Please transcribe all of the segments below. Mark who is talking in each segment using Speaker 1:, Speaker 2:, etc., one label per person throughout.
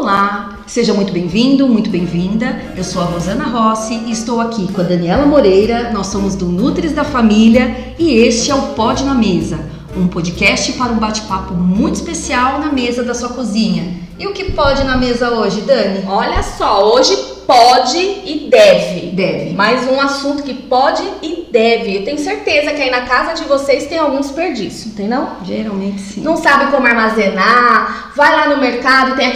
Speaker 1: Olá, seja muito bem-vindo, muito bem-vinda. Eu sou a Rosana Rossi e estou aqui com a Daniela Moreira. Nós somos do Nutris da Família e este é o Pod na Mesa, um podcast para um bate-papo muito especial na mesa da sua cozinha. E o que pode na mesa hoje, Dani?
Speaker 2: Olha só, hoje pode e deve.
Speaker 1: Deve.
Speaker 2: Mais um assunto que pode e deve. Eu tenho certeza que aí na casa de vocês tem algum desperdício, tem não?
Speaker 1: Geralmente sim.
Speaker 2: Não sabe como armazenar, vai lá no mercado e tem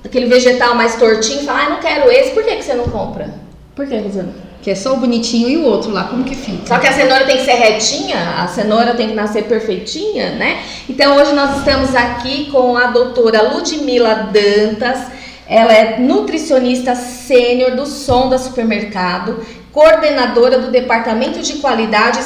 Speaker 2: aquele vegetal mais tortinho e fala, não quero esse, por que você não compra?
Speaker 1: Por que, Rosana? Que é só o bonitinho e o outro lá, como que fica?
Speaker 2: Só que a cenoura tem que ser retinha, a cenoura tem que nascer perfeitinha, né? Então hoje nós estamos aqui com a doutora Ludmila Dantas. Ela é nutricionista sênior do Sonda Supermercado, coordenadora do Departamento de Qualidade e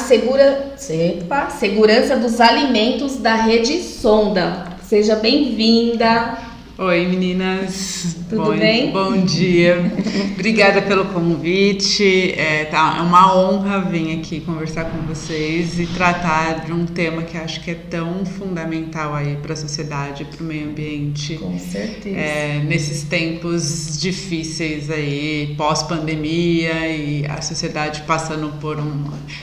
Speaker 2: Segurança dos Alimentos da Rede Sonda. Seja bem-vinda.
Speaker 3: Oi, meninas.
Speaker 2: Tudo bem?
Speaker 3: Bom dia. Obrigada pelo convite. É uma honra vir aqui conversar com vocês e tratar de um tema que acho que é tão fundamental aí para a sociedade, para o meio ambiente.
Speaker 2: Com certeza.
Speaker 3: Nesses tempos difíceis aí, pós-pandemia e a sociedade passando por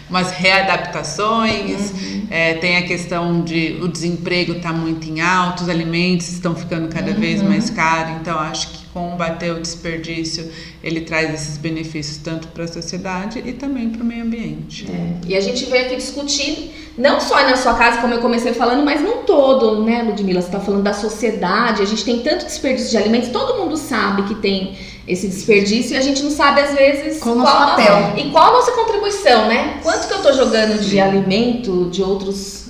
Speaker 3: umas readaptações.
Speaker 2: Uhum.
Speaker 3: Tem a questão de o desemprego está muito em alta, os alimentos estão ficando cada vez mais caro, então acho que combater o desperdício, ele traz esses benefícios tanto para a sociedade e também para o meio ambiente.
Speaker 2: E a gente veio aqui discutir, não só na sua casa, como eu comecei falando, mas num todo, né, Ludmila? Você está falando da sociedade, a gente tem tanto desperdício de alimentos, todo mundo sabe que tem esse desperdício e a gente não sabe às vezes
Speaker 1: qual o nosso papel
Speaker 2: e qual a nossa contribuição, né? Quanto que eu tô jogando de alimento, de outros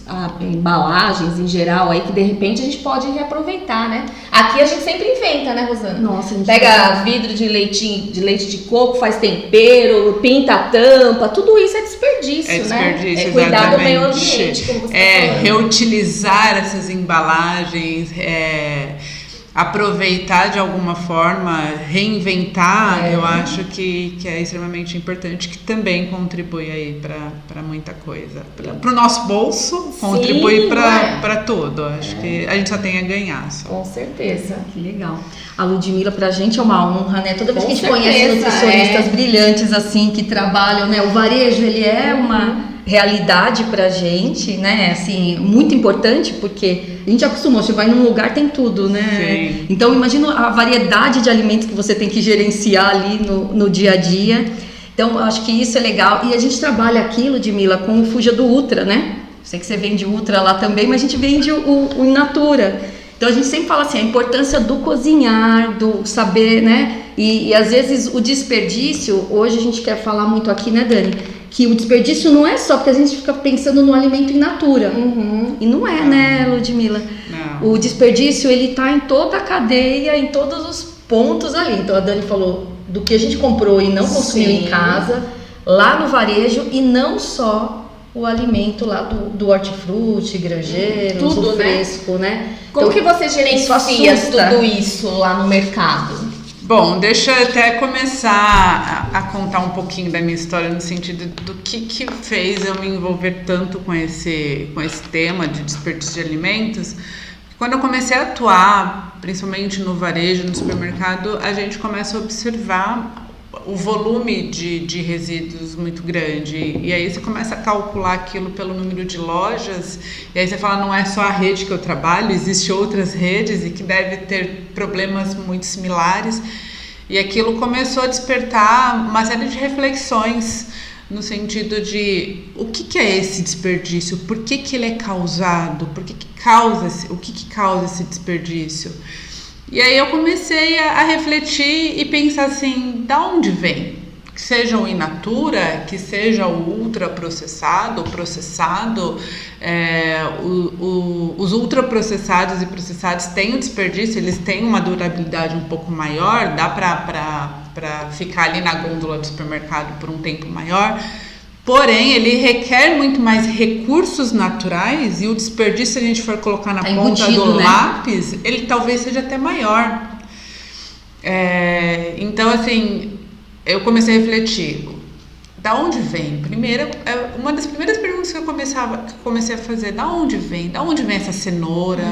Speaker 2: embalagens em geral aí que de repente a gente pode reaproveitar, né? Aqui a gente sempre inventa, né, Rosana?
Speaker 1: Nossa, a gente
Speaker 2: pega vidro de leite de coco, faz tempero, pinta a tampa, tudo isso é desperdício,
Speaker 3: né?
Speaker 2: É cuidar do meio ambiente, como você tá falando.
Speaker 3: Reutilizar essas embalagens, aproveitar de alguma forma, reinventar, eu acho que é extremamente importante, que também contribui aí para muita coisa. Para o nosso bolso, contribui para tudo. Acho que a gente só tem a ganhar. Só.
Speaker 2: Com certeza.
Speaker 1: Que legal. A Ludmila pra gente é uma honra, né? Toda vez que a gente
Speaker 2: Com
Speaker 1: conhece
Speaker 2: certeza,
Speaker 1: nutricionistas brilhantes assim, que trabalham, né? O varejo, ele é uma realidade pra gente, né? Assim, muito importante, porque a gente acostumou, você vai num lugar, tem tudo, né?
Speaker 3: Sim.
Speaker 1: Então, imagina a variedade de alimentos que você tem que gerenciar ali no dia a dia. Então, eu acho que isso é legal. E a gente trabalha aqui, Ludmila, com o Fuja do Ultra, né? Sei que você vende Ultra lá também, mas a gente vende o In Natura. Então, a gente sempre fala assim, a importância do cozinhar, do saber, né? E às vezes o desperdício, hoje a gente quer falar muito aqui, né, Dani? Que o desperdício não é só porque a gente fica pensando no alimento in natura. E não é, né, Ludmila?
Speaker 3: Não.
Speaker 1: O desperdício, ele tá em toda a cadeia, em todos os pontos ali. Então a Dani falou do que a gente comprou e não consumiu em casa, lá no varejo, e não só o alimento lá do hortifruti, grangeiro,
Speaker 2: tudo,
Speaker 1: o fresco, né?
Speaker 2: Como
Speaker 1: então,
Speaker 2: que você gerencia tudo isso lá no mercado?
Speaker 3: Bom, deixa eu até começar a contar um pouquinho da minha história no sentido do que fez eu me envolver tanto com esse tema de desperdício de alimentos. Quando eu comecei a atuar, principalmente no varejo, no supermercado, a gente começa a observar o volume de resíduos muito grande, e aí você começa a calcular aquilo pelo número de lojas, e aí você fala, não é só a rede que eu trabalho, existem outras redes e que deve ter problemas muito similares, e aquilo começou a despertar uma série de reflexões no sentido de o que é esse desperdício, por que ele é causado, o que causa esse desperdício. E aí eu comecei a refletir e pensar assim, da onde vem? Que seja o in natura, que seja o ultraprocessado, o processado, os ultraprocessados e processados têm o desperdício, eles têm uma durabilidade um pouco maior, dá para ficar ali na gôndola do supermercado por um tempo maior. Porém, ele requer muito mais recursos naturais e o desperdício, se a gente for colocar na ponta do lápis, ele talvez seja até maior. Então, assim, eu comecei a refletir. da onde vem? Primeiro, uma das primeiras perguntas que eu comecei a fazer, da onde vem? Da onde vem essa cenoura?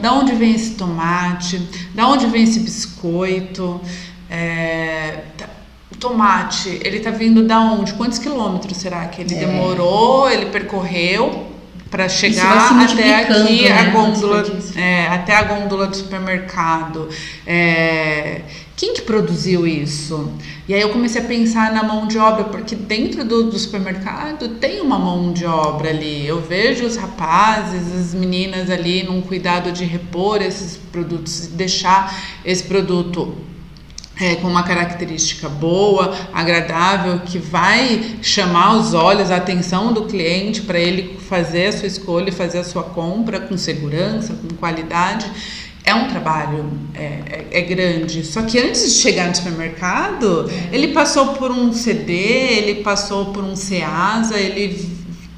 Speaker 3: Da onde vem esse tomate? Da onde vem esse biscoito? O tomate, ele tá vindo da onde? Quantos quilômetros será que ele demorou? Ele percorreu para chegar até aqui, né? Até a gôndola do supermercado. Quem que produziu isso? E aí eu comecei a pensar na mão de obra, porque dentro do supermercado tem uma mão de obra ali. Eu vejo os rapazes, as meninas ali num cuidado de repor esses produtos, deixar esse produto com uma característica boa, agradável, que vai chamar os olhos, a atenção do cliente para ele fazer a sua escolha, fazer a sua compra com segurança, com qualidade. É um trabalho grande, só que antes de chegar no supermercado, ele passou por um CD, ele passou por um Ceasa, ele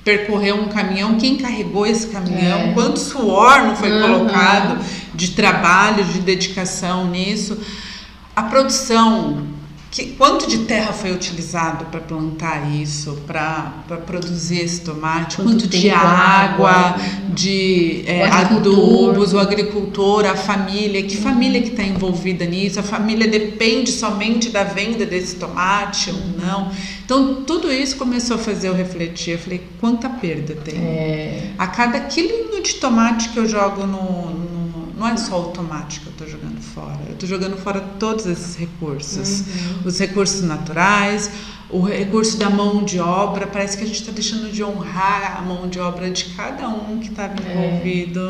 Speaker 3: percorreu um caminhão, quem carregou esse caminhão, quanto suor não foi colocado de trabalho, de dedicação nisso. A produção, quanto de terra foi utilizado para plantar isso, para produzir esse tomate, quanto de água, de adubos, o agricultor, a família, que família que está envolvida nisso, a família depende somente da venda desse tomate ou não. Então tudo isso começou a fazer eu refletir, eu falei, quanta perda tem? A cada quilinho de tomate que eu jogo não é só o tomate que eu estou jogando fora, eu estou jogando fora todos esses recursos, os recursos naturais, o recurso da mão de obra. Parece que a gente está deixando de honrar a mão de obra de cada um que estava envolvido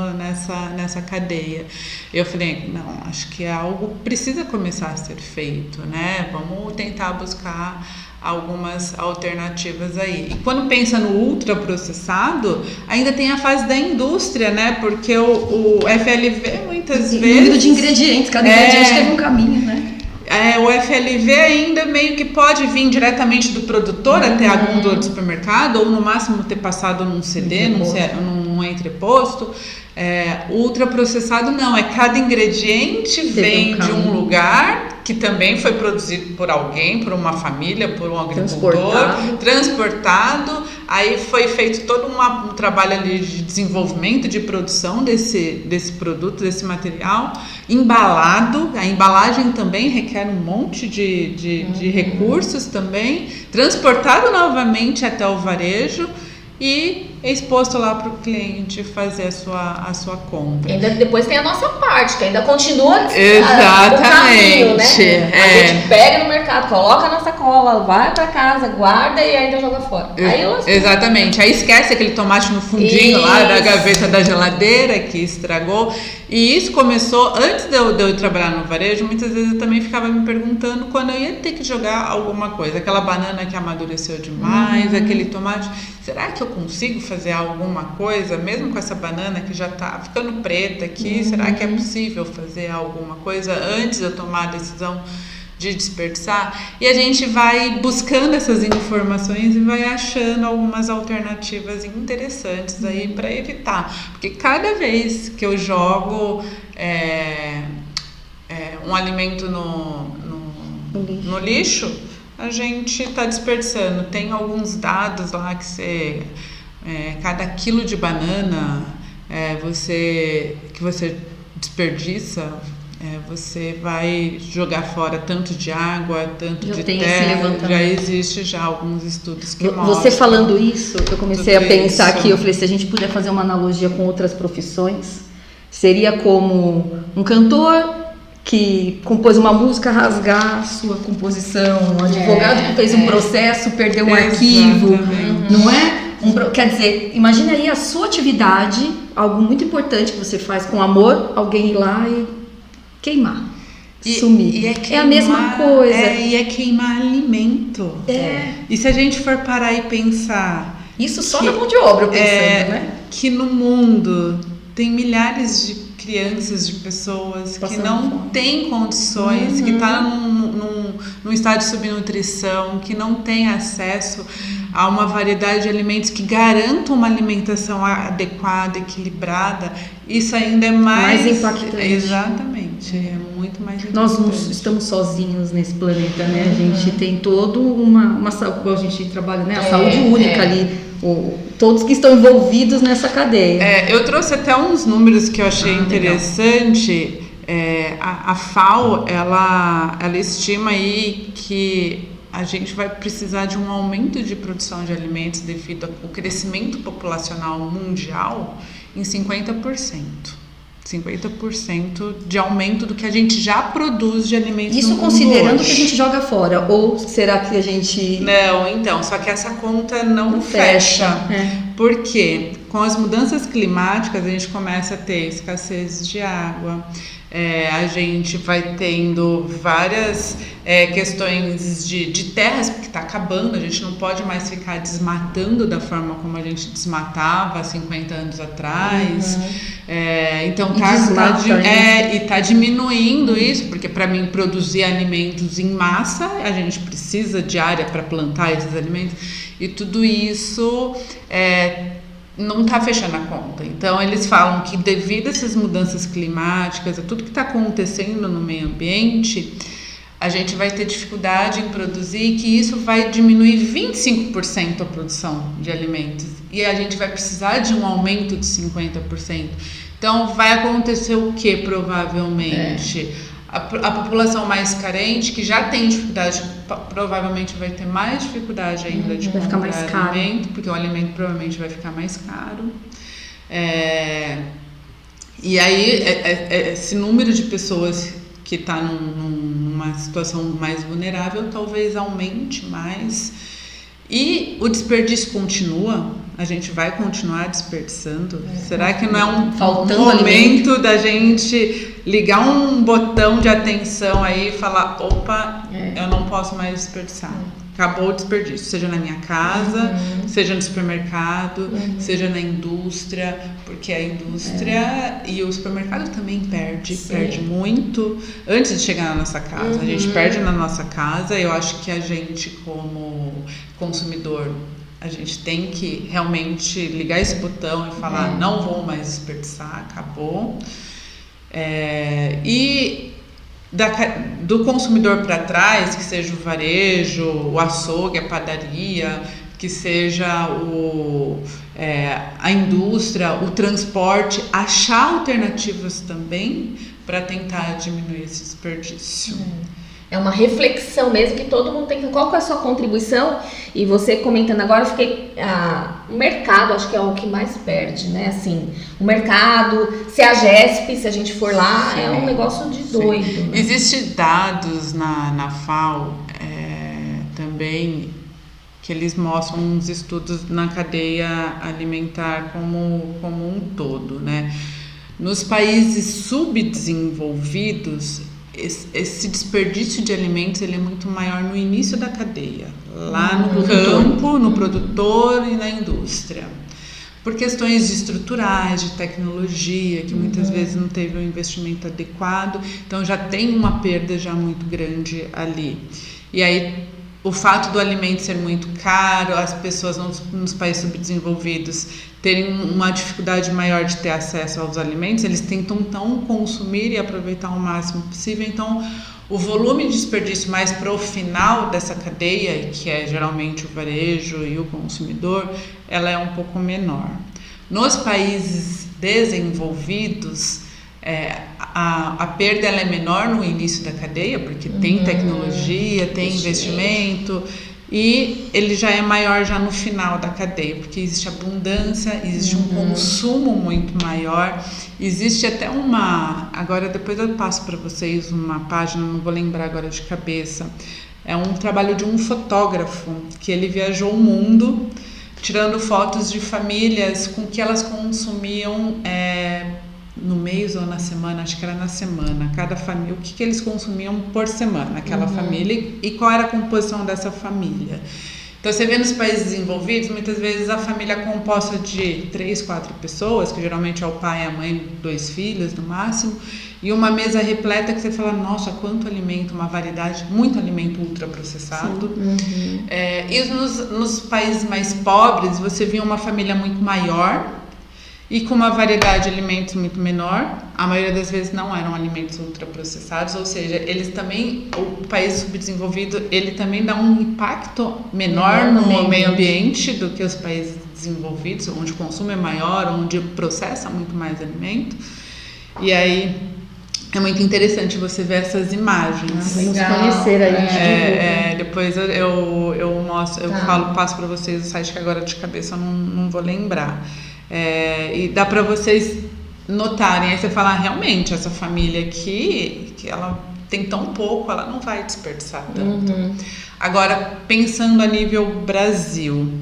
Speaker 3: nessa cadeia. Eu falei, não, acho que algo precisa começar a ser feito, né? Vamos tentar buscar algumas alternativas aí. E quando pensa no ultraprocessado, ainda tem a fase da indústria, né? Porque o FLV muitas vezes... O número
Speaker 1: de ingredientes, cada ingrediente teve um caminho, né?
Speaker 3: O FLV ainda meio que pode vir diretamente do produtor até a gôndola do supermercado, ou no máximo ter passado num CD, num entreposto. Ultraprocessado não, cada ingrediente vem de um lugar que também foi produzido por alguém, por uma família, por um agricultor, transportado, aí foi feito todo um trabalho ali de desenvolvimento, de produção desse produto, desse material, embalado. A embalagem também requer um monte de recursos também, transportado novamente até o varejo e exposto lá para o cliente fazer a sua compra.
Speaker 2: Ainda depois tem a nossa parte, que ainda continua
Speaker 3: exatamente,
Speaker 2: o caminho, né? A gente pega no mercado, coloca na sacola, vai para casa, guarda e ainda joga fora.
Speaker 3: Exatamente. Aí esquece aquele tomate no fundinho lá da gaveta da geladeira que estragou. E isso começou antes de eu trabalhar no varejo. Muitas vezes eu também ficava me perguntando quando eu ia ter que jogar alguma coisa. Aquela banana que amadureceu demais, aquele tomate. Será que eu consigo fazer alguma coisa, mesmo com essa banana que já está ficando preta aqui? Será que é possível fazer alguma coisa antes de eu tomar a decisão de desperdiçar? E a gente vai buscando essas informações e vai achando algumas alternativas interessantes aí para evitar. Porque cada vez que eu jogo um alimento no lixo, a gente está desperdiçando. Tem alguns dados lá que cada quilo de banana que você desperdiça, você vai jogar fora tanto de água, tanto de terra. Já existe alguns estudos que mostram.
Speaker 1: Você falando isso, eu comecei a pensar aqui, eu falei, se a gente puder fazer uma analogia com outras profissões, seria como um cantor que compôs uma música rasgar a sua composição, um advogado que fez um processo, perdeu um arquivo, não é? Quer dizer, imagine aí a sua atividade, algo muito importante que você faz com amor, alguém ir lá e queimar, sumir. É a mesma coisa.
Speaker 3: E é queimar alimento. E se a gente for parar e pensar...
Speaker 1: Isso só na mão de obra, eu pensando, né?
Speaker 3: Que no mundo tem milhares de crianças, de pessoas que não têm condições, que estão num estado de subnutrição, que não têm acesso a uma variedade de alimentos que garantam uma alimentação adequada, equilibrada. Isso ainda é mais
Speaker 1: impactante.
Speaker 3: Exatamente. gente. É muito mais importante.
Speaker 1: Nós não estamos sozinhos nesse planeta, né? A gente tem todo uma saúde, a gente trabalha, né? A saúde única ali, todos que estão envolvidos nessa cadeia.
Speaker 3: Eu trouxe até uns números que eu achei interessante. A FAO, ela estima aí que a gente vai precisar de um aumento de produção de alimentos devido ao crescimento populacional mundial em 50%. 50% de aumento do que a gente já produz de alimentos
Speaker 1: Isso
Speaker 3: no mundo
Speaker 1: considerando
Speaker 3: hoje.
Speaker 1: que a gente joga fora, ou será que a gente...
Speaker 3: Não, então, só que essa conta não fecha. Por quê? Com as mudanças climáticas a gente começa a ter escassez de água, a gente vai tendo várias questões de terras, porque está acabando, a gente não pode mais ficar desmatando da forma como a gente desmatava há 50 anos atrás. Então está diminuindo isso, porque para mim produzir alimentos em massa, a gente precisa de área para plantar esses alimentos, e tudo isso não está fechando a conta. Então eles falam que devido a essas mudanças climáticas, a tudo que está acontecendo no meio ambiente, a gente vai ter dificuldade em produzir, e que isso vai diminuir 25% a produção de alimentos, e a gente vai precisar de um aumento de 50%. Então vai acontecer o que provavelmente? A população mais carente, que já tem dificuldade, provavelmente vai ter mais dificuldade ainda de comprar alimento, porque o alimento provavelmente vai ficar mais caro. E aí, esse número de pessoas que está numa situação mais vulnerável talvez aumente mais. E o desperdício continua? A gente vai continuar desperdiçando? Será que não é um momento da gente ligar um botão de atenção aí e falar, opa, eu não posso mais desperdiçar. Acabou o desperdício, seja na minha casa, seja no supermercado, seja na indústria, porque a indústria e o supermercado também perde muito antes de chegar na nossa casa. A gente perde na nossa casa. Eu acho que a gente, como consumidor, a gente tem que realmente ligar esse botão e falar, não vou mais desperdiçar, acabou. E do consumidor para trás, que seja o varejo, o açougue, a padaria, que seja a indústria, o transporte, achar alternativas também para tentar diminuir esse desperdício.
Speaker 2: É uma reflexão mesmo que todo mundo tem que... Qual que é a sua contribuição? E você comentando agora, eu fiquei... o mercado, acho que é o que mais perde, né? Assim, o mercado, se a GESP, se a gente for lá, é um negócio de doido. Né?
Speaker 3: Existem dados na FAO também, que eles mostram uns estudos na cadeia alimentar como um todo, né? Nos países subdesenvolvidos, esse desperdício de alimentos ele é muito maior no início da cadeia, lá no campo, no produtor e na indústria, por questões estruturais, de tecnologia, que muitas vezes não teve um investimento adequado, então já tem uma perda já muito grande ali. E aí o fato do alimento ser muito caro, as pessoas nos países subdesenvolvidos terem uma dificuldade maior de ter acesso aos alimentos, eles tentam então consumir e aproveitar o máximo possível. Então, o volume de desperdício mais para o final dessa cadeia, que é geralmente o varejo e o consumidor, ela é um pouco menor. Nos países desenvolvidos, a perda ela é menor no início da cadeia, porque tem tecnologia, tem investimento, e ele já é maior já no final da cadeia, porque existe abundância, existe um consumo muito maior, existe até agora depois eu passo para vocês uma página, não vou lembrar agora de cabeça, é um trabalho de um fotógrafo, que ele viajou o mundo, tirando fotos de famílias com que elas consumiam no mês ou na semana, acho que era na semana, cada família, o que eles consumiam por semana, aquela família, e qual era a composição dessa família. Então você vê nos países desenvolvidos, muitas vezes a família é composta de 3, 4 pessoas, que geralmente é o pai, a mãe, 2 filhos no máximo, e uma mesa repleta que você fala, nossa, quanto alimento, uma variedade, muito alimento ultraprocessado. E nos países mais pobres, você vê uma família muito maior, e com uma variedade de alimentos muito menor. A maioria das vezes não eram alimentos ultraprocessados, ou seja, eles também, o país subdesenvolvido, ele também dá um impacto menor no meio ambiente do que os países desenvolvidos, onde o consumo é maior, onde processa muito mais alimento. E aí é muito interessante você ver essas imagens.
Speaker 1: Vamos conhecer aí.
Speaker 3: Depois eu mostro, eu passo para vocês o site que agora de cabeça eu não vou lembrar. E dá para vocês notarem, aí você fala, realmente, essa família aqui, que ela tem tão pouco, ela não vai desperdiçar tanto. Agora, pensando a nível Brasil,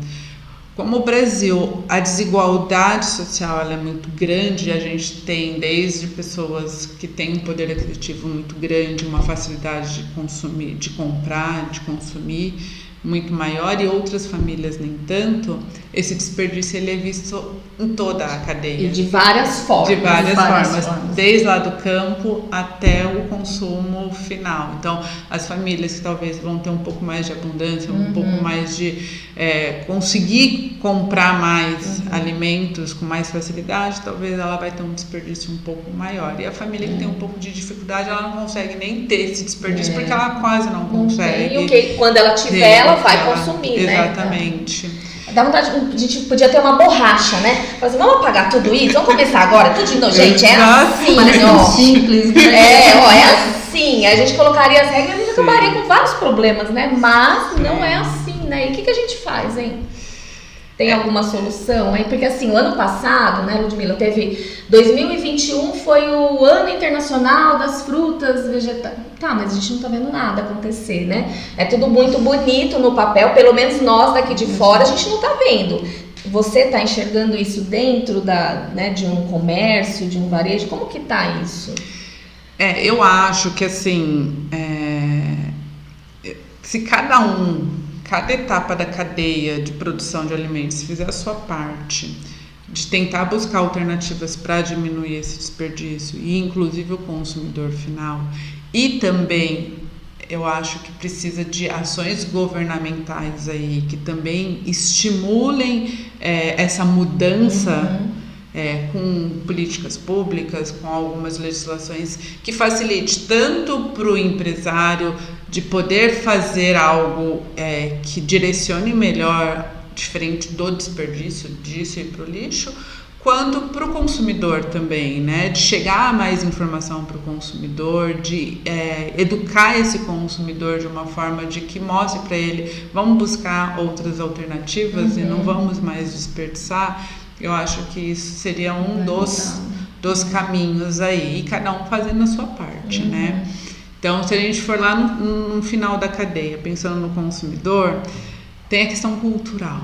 Speaker 3: como o Brasil, a desigualdade social ela é muito grande, a gente tem desde pessoas que têm um poder aquisitivo muito grande, uma facilidade de consumir, de comprar, de consumir muito maior, e outras famílias nem tanto, esse desperdício ele é visto em toda a cadeia.
Speaker 2: E de várias formas.
Speaker 3: De várias formas, desde lá do campo até o consumo final. Então, as famílias que talvez vão ter um pouco mais de abundância, um pouco mais de conseguir comprar mais alimentos com mais facilidade, talvez ela vai ter um desperdício um pouco maior. E a família que tem um pouco de dificuldade, ela não consegue nem ter esse desperdício, porque ela quase não consegue.
Speaker 2: E quando ela tiver, ela vai consumir,
Speaker 3: exatamente.
Speaker 2: Né? Dá vontade, a gente podia ter uma borracha, né? Falar assim, vamos apagar tudo isso? Vamos começar agora? Tudo de novo. Gente, é assim, ó.
Speaker 1: Simples, né?
Speaker 2: É assim. A gente colocaria as regras e a gente acabaria com vários problemas, né? Mas não é assim, né? E o que a gente faz, hein? Tem alguma solução, hein? Porque assim, o ano passado, né, Ludmila, teve 2021 foi o ano internacional das frutas vegetais. Tá, mas a gente não tá vendo nada acontecer, né? É tudo muito bonito no papel, pelo menos nós daqui de fora a gente não tá vendo. Você tá enxergando isso dentro de um comércio, de um varejo? Como que tá isso?
Speaker 3: Eu acho que assim, se cada etapa da cadeia de produção de alimentos fizer a sua parte, de tentar buscar alternativas para diminuir esse desperdício, e inclusive o consumidor final, e também eu acho que precisa de ações governamentais aí que também estimulem essa mudança, com políticas públicas, com algumas legislações que facilite tanto para o empresário de poder fazer algo que direcione melhor, diferente do desperdício disso e para o lixo, quanto para o consumidor também, né? De chegar a mais informação para o consumidor, de educar esse consumidor de uma forma de que mostre para ele, vamos buscar outras alternativas e não vamos mais desperdiçar. Eu acho que isso seria um dos caminhos aí, e cada um fazendo a sua parte, né? Então, se a gente for lá no final da cadeia, pensando no consumidor, tem a questão cultural,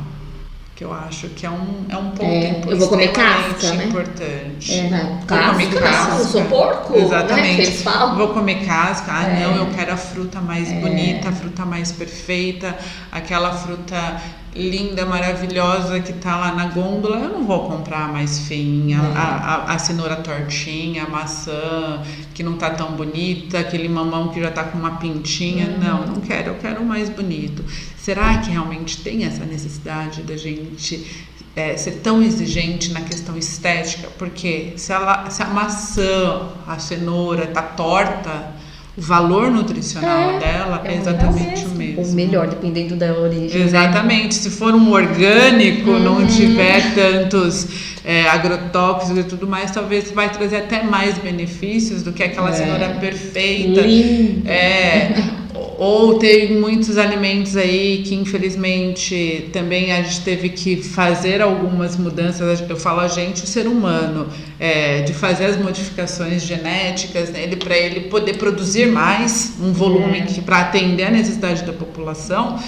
Speaker 3: que eu acho que é um ponto
Speaker 2: eu vou comer casca, né?
Speaker 3: importante.
Speaker 2: Casca,
Speaker 3: vou comer casca.
Speaker 2: Eu sou porco,
Speaker 3: exatamente.
Speaker 2: Né? Eles falam.
Speaker 3: Vou comer casca. Não, eu quero a fruta mais bonita, a fruta mais perfeita, aquela fruta linda, maravilhosa que tá lá na gôndola. Eu não vou comprar a mais feinha, a cenoura tortinha, a maçã que não tá tão bonita, aquele mamão que já tá com uma pintinha. Não quero, eu quero o mais bonito. Será que realmente tem essa necessidade da gente ser tão exigente na questão estética? Porque se a maçã, a cenoura tá torta, o valor nutricional dela é exatamente o mesmo.
Speaker 1: Ou melhor, dependendo da origem.
Speaker 3: Exatamente. Né? Se for um orgânico, não tiver tantos agrotóxicos e tudo mais, talvez vai trazer até mais benefícios do que aquela cenoura perfeita. Ou tem muitos alimentos aí que infelizmente também a gente teve que fazer algumas mudanças. Eu falo a gente, o ser humano, de fazer as modificações genéticas nele para ele poder produzir mais um volume para atender a necessidade da população.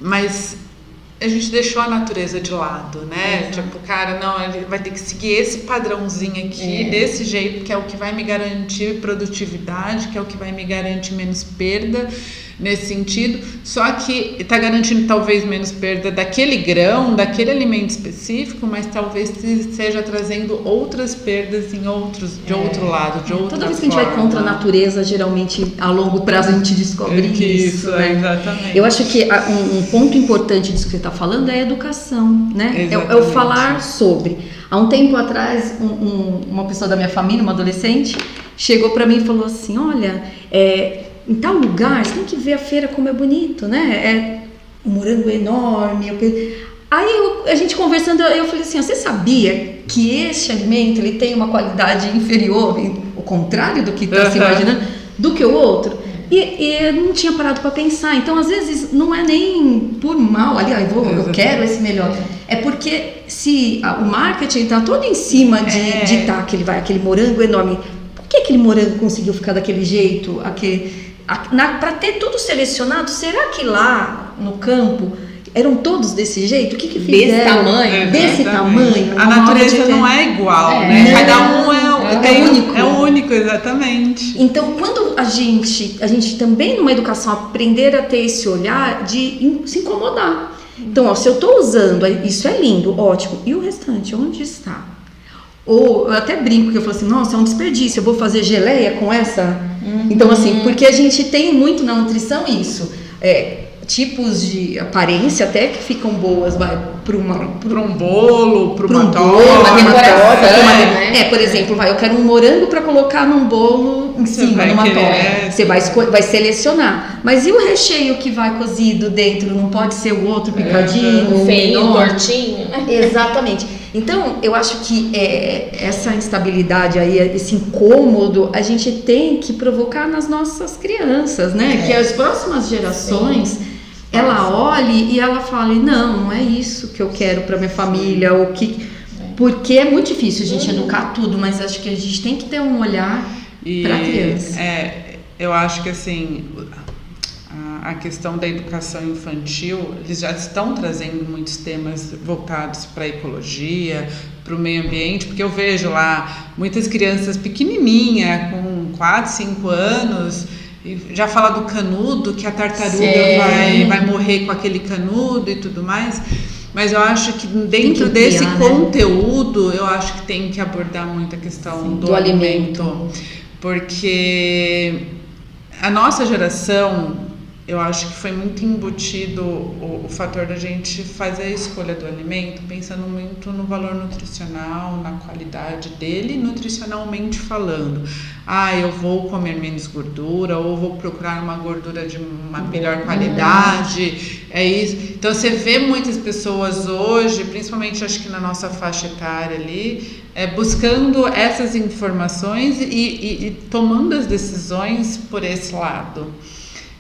Speaker 3: Mas a gente deixou a natureza de lado, né? Tipo, cara, não, ele vai ter que seguir esse padrãozinho aqui, desse jeito, que é o que vai me garantir produtividade, que é o que vai me garantir menos perda. nesse sentido, só que está garantindo talvez menos perda daquele grão, daquele alimento específico, mas talvez seja trazendo outras perdas de outro lado, de outra
Speaker 1: Toda vez que a gente vai contra a natureza, geralmente a longo prazo a gente descobre isso, né?
Speaker 3: Exatamente.
Speaker 1: Eu acho que um ponto importante disso que você está falando é a educação, né? É o falar sobre. Há um tempo atrás, uma pessoa da minha família, uma adolescente, chegou para mim e falou assim, olha, em tal lugar, você tem que ver a feira como é bonito, né? Um morango enorme. Aí a gente conversando, eu falei assim, você sabia que este alimento ele tem uma qualidade inferior, o contrário do que está se imaginando, do que o outro? E eu não tinha parado para pensar. Então, às vezes, não é nem por mal, eu quero esse melhor. É porque se o marketing está todo em cima de aquele morango enorme. Por que aquele morango conseguiu ficar daquele jeito? Para ter tudo selecionado, será que lá no campo eram todos desse jeito? O que fizeram? Desse tamanho.
Speaker 3: A natureza não é igual, né? Cada um
Speaker 1: único.
Speaker 3: É único, exatamente.
Speaker 1: Então, quando a gente também numa educação aprender a ter esse olhar de se incomodar. Então, se eu estou usando, isso é lindo, ótimo. E o restante, onde está? Ou eu até brinco que eu falo assim, nossa, é um desperdício, eu vou fazer geleia com essa? Então, assim, porque a gente tem muito na nutrição isso. Tipos de aparência até que ficam boas, vai para
Speaker 3: um bolo, para uma
Speaker 1: torta,
Speaker 2: né?
Speaker 1: Por exemplo, eu quero um morango para colocar num bolo em cima, numa torta. Você vai selecionar. Mas e o recheio que vai cozido dentro? Não pode ser o outro picadinho,
Speaker 2: feio, tortinho.
Speaker 1: Exatamente. Então, eu acho que essa instabilidade aí, esse incômodo, a gente tem que provocar nas nossas crianças, né? Que as próximas gerações, ela olhe e ela fale, não é isso que eu quero para minha família, porque é muito difícil a gente educar tudo, mas acho que a gente tem que ter um olhar para a criança.
Speaker 3: Eu acho que assim, a questão da educação infantil, eles já estão trazendo muitos temas voltados para a ecologia, para o meio ambiente, porque eu vejo lá muitas crianças pequenininhas, com 4, 5 anos, e já fala do canudo, que a tartaruga vai morrer com aquele canudo e tudo mais. Mas eu acho que dentro desse conteúdo, eu acho que tem que abordar muito a questão do alimento. Porque a nossa geração, eu acho que foi muito embutido o fator da gente fazer a escolha do alimento pensando muito no valor nutricional, na qualidade dele, nutricionalmente falando. Eu vou comer menos gordura, ou vou procurar uma gordura de uma melhor qualidade. É isso. Então você vê muitas pessoas hoje, principalmente acho que na nossa faixa etária ali, buscando essas informações e tomando as decisões por esse lado.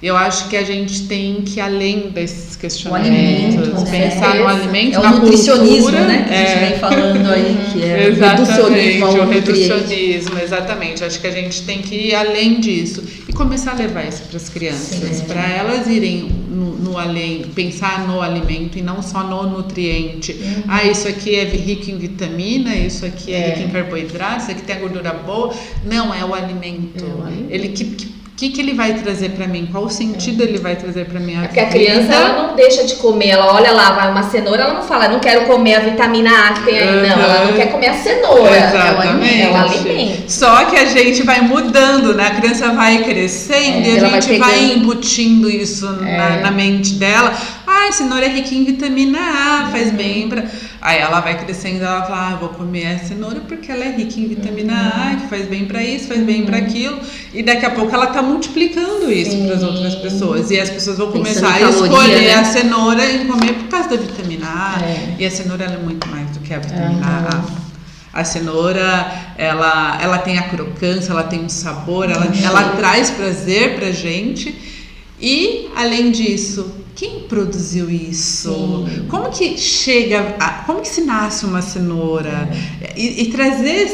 Speaker 3: Eu acho que a gente tem que ir além desses questionamentos, pensar no alimento, na
Speaker 1: cultura. É o nutricionismo,
Speaker 3: cultura,
Speaker 1: né? Que a gente vem falando aí, que é
Speaker 3: o reducionismo, exatamente. Acho que a gente tem que ir além disso e começar a levar isso para as crianças, para elas irem no além, pensar no alimento e não só no nutriente. Isso aqui é rico em vitamina, isso aqui é rico em carboidrato, isso aqui tem a gordura boa. Não, é o alimento. Ele o que ele vai trazer para mim? Qual o sentido ele vai trazer para minha vida?
Speaker 2: Porque a criança, ela não deixa de comer, ela olha lá, vai uma cenoura, ela não fala, não quero comer a vitamina A que tem aí, não, ela não quer comer a cenoura.
Speaker 3: Exatamente.
Speaker 2: É o alimento.
Speaker 3: Só que a gente vai mudando, né? A criança vai crescendo e a gente vai embutindo isso na mente dela. Cenoura é rica em vitamina A, faz bem pra... Aí ela vai crescendo, ela fala, vou comer a cenoura porque ela é rica em vitamina A, que faz bem pra isso, faz bem pra aquilo. E daqui a pouco ela tá multiplicando isso para as outras pessoas. E as pessoas vão começar a escolher a cenoura e comer por causa da vitamina A. E a cenoura ela é muito mais do que a vitamina A. A cenoura, ela tem a crocância, ela tem um sabor, ela traz prazer pra gente. E, além disso, quem produziu isso?
Speaker 2: Sim.
Speaker 3: Como que como que se nasce uma cenoura? E trazer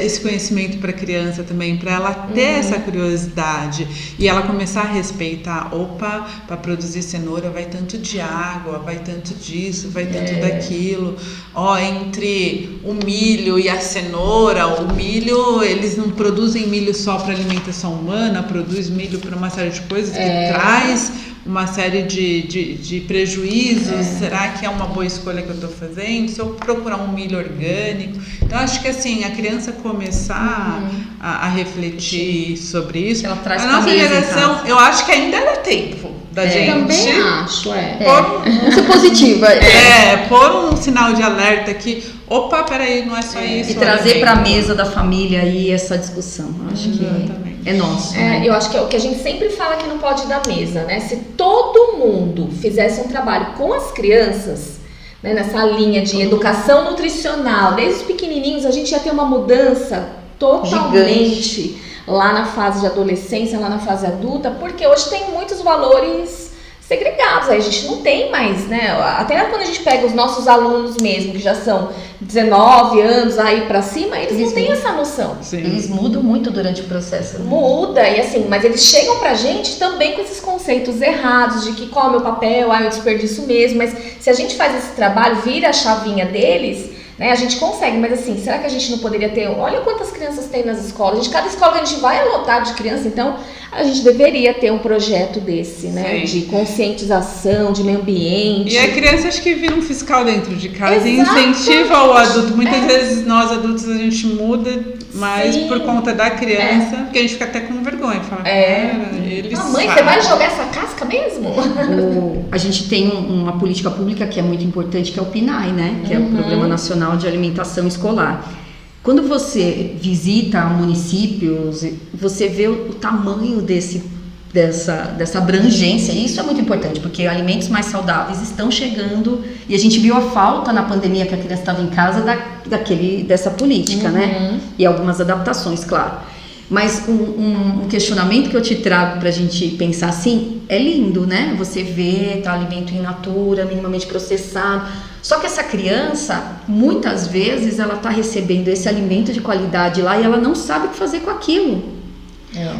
Speaker 3: esse conhecimento para a criança também, para ela ter essa curiosidade e ela começar a respeitar, opa, para produzir cenoura vai tanto de água, vai tanto disso, vai tanto daquilo. Entre o milho e a cenoura, o milho, eles não produzem milho só para alimentação humana, produz milho para uma série de coisas que traz uma série de prejuízos. Será que é uma boa escolha que eu estou fazendo? Se eu procurar um milho orgânico? Então, acho que assim, a criança começar a refletir sobre isso.
Speaker 1: Ela traz
Speaker 3: a nossa geração, eu acho que ainda dá tempo da gente.
Speaker 2: Eu também acho,
Speaker 1: Vamos ser positiva.
Speaker 3: Pôr um sinal de alerta aqui. Opa, peraí, não é só isso.
Speaker 1: E trazer para a mesa da família aí essa discussão. Acho que é nosso.
Speaker 2: Eu acho que é o que a gente sempre fala que não pode dar mesa, né? Se todo mundo fizesse um trabalho com as crianças, né, nessa linha de educação nutricional, desde os pequenininhos, a gente ia ter uma mudança totalmente gigante lá na fase de adolescência, lá na fase adulta, porque hoje tem muitos valores segregados, aí a gente não tem mais, né? Até quando a gente pega os nossos alunos mesmo, que já são 19 anos aí pra cima, eles não têm essa noção.
Speaker 3: Sim.
Speaker 1: Eles mudam muito durante o processo. Né?
Speaker 2: Muda, e assim, mas eles chegam pra gente também com esses conceitos errados de que qual é o meu papel, eu desperdício mesmo, mas se a gente faz esse trabalho, vira a chavinha deles, né, a gente consegue, mas assim, será que a gente não poderia ter, olha quantas crianças tem nas escolas, cada escola que a gente vai é lotada de criança, então a gente deveria ter um projeto desse, né, de conscientização, de meio ambiente.
Speaker 3: E a criança acho que vira um fiscal dentro de casa e incentiva o adulto. Muitas vezes nós adultos a gente muda, mas por conta da criança, porque a gente fica até com vergonha, fala, eles
Speaker 2: mãe, você vai jogar essa casca mesmo?
Speaker 1: A gente tem uma política pública que é muito importante, que é o PNAE, né, que é o Programa Nacional de Alimentação Escolar. Quando você visita municípios, você vê o tamanho dessa abrangência, e isso é muito importante, porque alimentos mais saudáveis estão chegando, e a gente viu a falta na pandemia que a criança estava em casa dessa política, né? E algumas adaptações, claro. Mas um questionamento que eu te trago para a gente pensar assim, é lindo, né? Você vê alimento in natura, minimamente processado. Só que essa criança, muitas vezes, ela está recebendo esse alimento de qualidade lá e ela não sabe o que fazer com aquilo.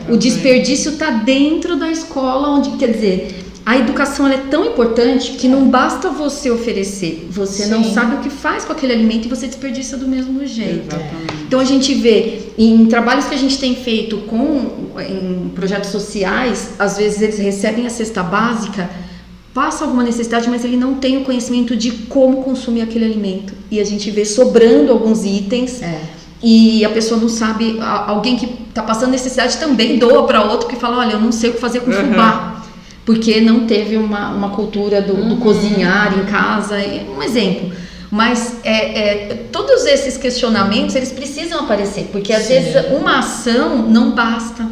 Speaker 1: O desperdício está dentro da escola, onde, quer dizer, a educação ela é tão importante que não basta você oferecer, você não sabe o que faz com aquele alimento e você desperdiça do mesmo jeito.
Speaker 3: Exatamente.
Speaker 1: Então a gente vê em trabalhos que a gente tem feito em projetos sociais, às vezes eles recebem a cesta básica, passa alguma necessidade, mas ele não tem o conhecimento de como consumir aquele alimento. E a gente vê sobrando alguns itens e a pessoa não sabe, alguém que está passando necessidade também doa para outro que fala, olha, eu não sei o que fazer com fubá, porque não teve uma cultura do cozinhar em casa, um exemplo. Mas todos esses questionamentos, eles precisam aparecer, porque às vezes uma ação não basta.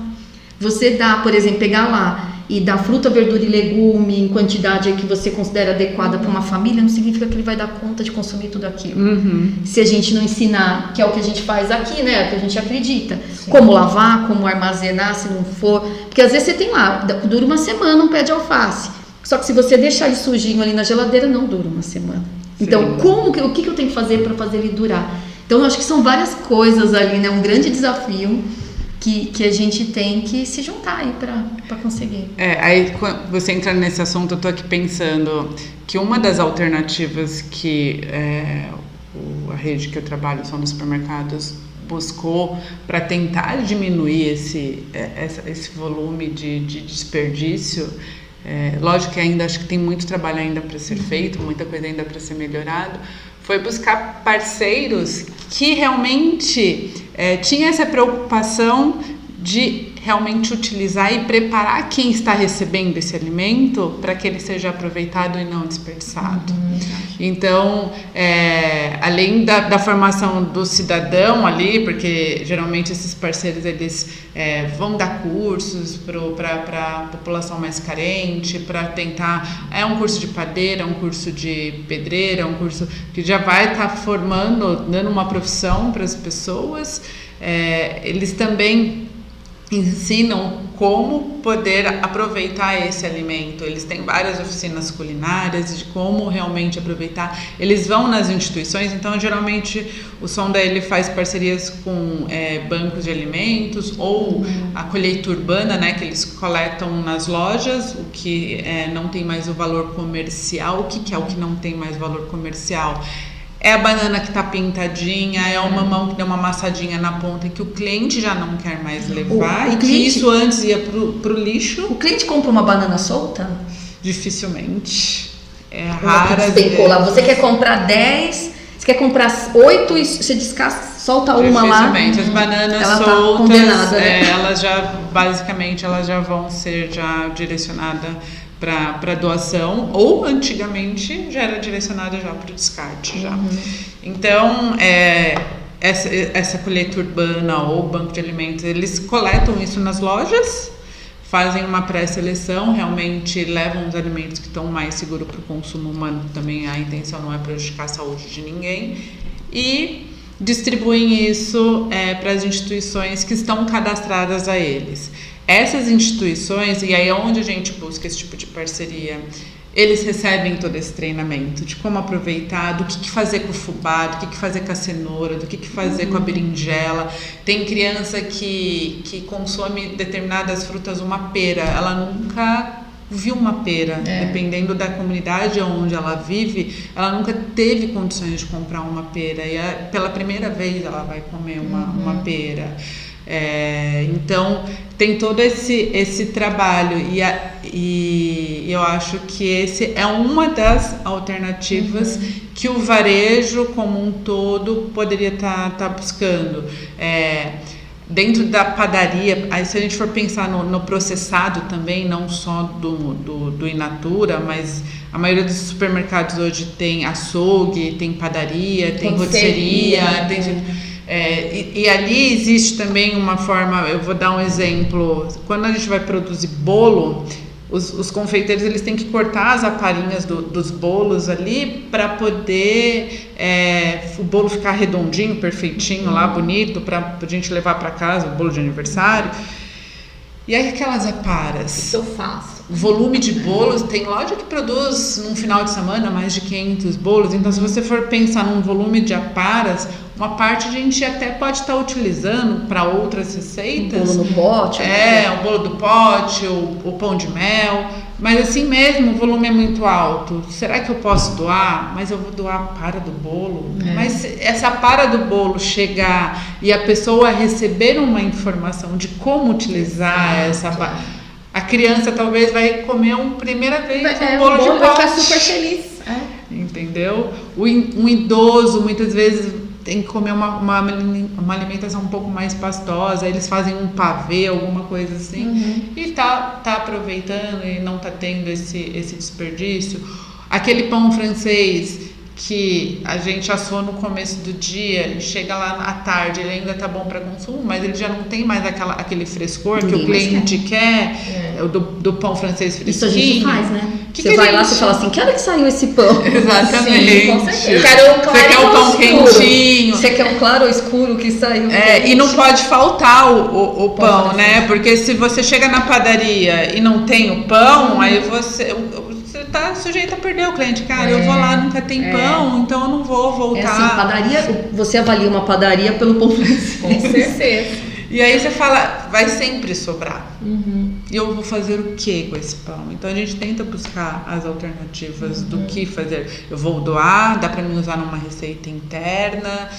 Speaker 1: Você dá, por exemplo, pegar lá e dar fruta, verdura e legume em quantidade que você considera adequada para uma família, não significa que ele vai dar conta de consumir tudo aquilo. Se a gente não ensinar, que é o que a gente faz aqui, né, que a gente acredita, como lavar, como armazenar, se não for, porque às vezes você tem lá, dura uma semana um pé de alface, só que se você deixar ele sujinho ali na geladeira, não dura uma semana. Então, o que eu tenho que fazer para fazer ele durar? Então, eu acho que são várias coisas ali, né, um grande desafio que a gente tem que se juntar aí para conseguir.
Speaker 3: Aí quando você entra nesse assunto, eu tô aqui pensando que uma das alternativas que a rede que eu trabalho, Som dos Supermercados, buscou para tentar diminuir esse volume de desperdício, lógico que ainda acho que tem muito trabalho ainda para ser feito, muita coisa ainda para ser melhorado, foi buscar parceiros que realmente tinham essa preocupação de realmente utilizar e preparar quem está recebendo esse alimento para que ele seja aproveitado e não desperdiçado. Então, além da formação do cidadão ali, porque geralmente esses parceiros eles vão dar cursos para a população mais carente, para tentar, um curso de padeira, um curso de pedreira, um curso que já vai estar formando, dando uma profissão para as pessoas. Eles também ensinam como poder aproveitar esse alimento. Eles têm várias oficinas culinárias de como realmente aproveitar. Eles vão nas instituições, então geralmente o Sonda ele faz parcerias com bancos de alimentos ou a colheita urbana, né, que eles coletam nas lojas, o que não tem mais o valor comercial. O que é o que não tem mais valor comercial? É a banana que tá pintadinha, é o mamão que deu uma amassadinha na ponta e que o cliente já não quer mais levar. Que isso antes ia pro lixo.
Speaker 1: O cliente compra uma banana solta?
Speaker 3: Dificilmente. É rara.
Speaker 1: Você quer comprar 10, você quer comprar 8 e você descasca, solta uma lá.
Speaker 3: Dificilmente. As bananas
Speaker 1: ela
Speaker 3: soltas,
Speaker 1: tá condenada, né?
Speaker 3: elas já vão ser direcionadas para doação, ou antigamente já era direcionada já para o descarte. Então, essa colheita urbana ou banco de alimentos, eles coletam isso nas lojas, fazem uma pré-seleção, realmente levam os alimentos que estão mais seguros para o consumo humano, também a intenção não é prejudicar a saúde de ninguém, e distribuem isso para as instituições que estão cadastradas a eles. Essas instituições, e aí é onde a gente busca esse tipo de parceria, eles recebem todo esse treinamento de como aproveitar, do que fazer com o fubá, do que fazer com a cenoura, do que fazer com a berinjela. Tem criança que consome determinadas frutas, uma pera, ela nunca viu uma pera, dependendo da comunidade onde ela vive, ela nunca teve condições de comprar uma pera, e pela primeira vez ela vai comer uma pera. Então tem todo esse trabalho e eu acho que esse é uma das alternativas que o varejo como um todo poderia tá buscando. Dentro da padaria, aí se a gente for pensar no processado também, não só do in natura, mas a maioria dos supermercados hoje tem açougue, tem padaria, tem rotisseria, e ali existe também uma forma, eu vou dar um exemplo, quando a gente vai produzir bolo, os confeiteiros eles têm que cortar as aparinhas dos bolos ali para poder o bolo ficar redondinho, perfeitinho lá, bonito, para a gente levar para casa, o bolo de aniversário. E aí aquelas aparas.
Speaker 2: Isso eu faço.
Speaker 3: O volume de bolos, tem loja que produz num final de semana mais de 500 bolos, então se você for pensar num volume de aparas, uma parte a gente até pode estar utilizando para outras receitas.
Speaker 1: O bolo no pote.
Speaker 3: O bolo do pote, o pão de mel, mas assim mesmo o volume é muito alto. Será que eu posso doar? Mas eu vou doar a para do bolo. Mas se essa para do bolo chegar e a pessoa receber uma informação de como utilizar essa para, a criança talvez vai comer primeira vez um bolo de pote.
Speaker 2: Vai ficar super feliz.
Speaker 3: Entendeu? Um idoso muitas vezes tem que comer uma alimentação um pouco mais pastosa, eles fazem um pavê, alguma coisa assim, e tá aproveitando e não tá tendo esse desperdício. Aquele pão francês que a gente assou no começo do dia, chega lá à tarde, ele ainda tá bom para consumo, mas ele já não tem mais aquele frescor que o cliente quer, do pão francês fresquinho. Isso a gente
Speaker 1: faz, né? Você vai lá e fala assim, que hora que saiu esse pão?
Speaker 3: Exatamente.
Speaker 2: Sim, com certeza. Eu quero um claro
Speaker 3: Você quer um pão quentinho.
Speaker 1: Você quer um claro ou escuro que saiu?
Speaker 3: E não pode faltar o pão, né? Porque se você chega na padaria e não tem o pão, aí você tá sujeito a perder o cliente. Cara, eu vou lá, nunca tem pão, então eu não vou voltar.
Speaker 1: Assim, padaria, você avalia uma padaria pelo pão francês.
Speaker 2: Com certeza.
Speaker 3: E aí você fala, vai sempre sobrar. E eu vou fazer o que com esse pão? Então a gente tenta buscar as alternativas do que fazer. Eu vou doar, dá para mim usar numa receita interna,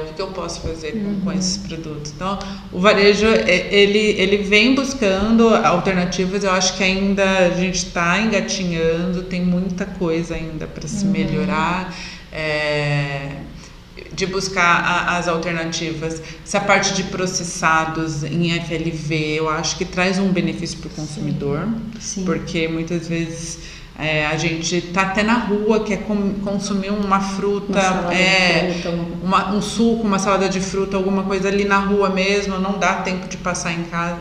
Speaker 3: o que eu posso fazer com esses produtos. Então o varejo, ele vem buscando alternativas. Eu acho que ainda a gente está engatinhando, tem muita coisa ainda para se melhorar. De buscar as alternativas. Essa parte de processados em FLV, eu acho que traz um benefício para o consumidor, porque muitas vezes a gente tá até na rua, quer consumir uma fruta, um suco, uma salada de fruta, alguma coisa ali na rua mesmo, não dá tempo de passar em casa,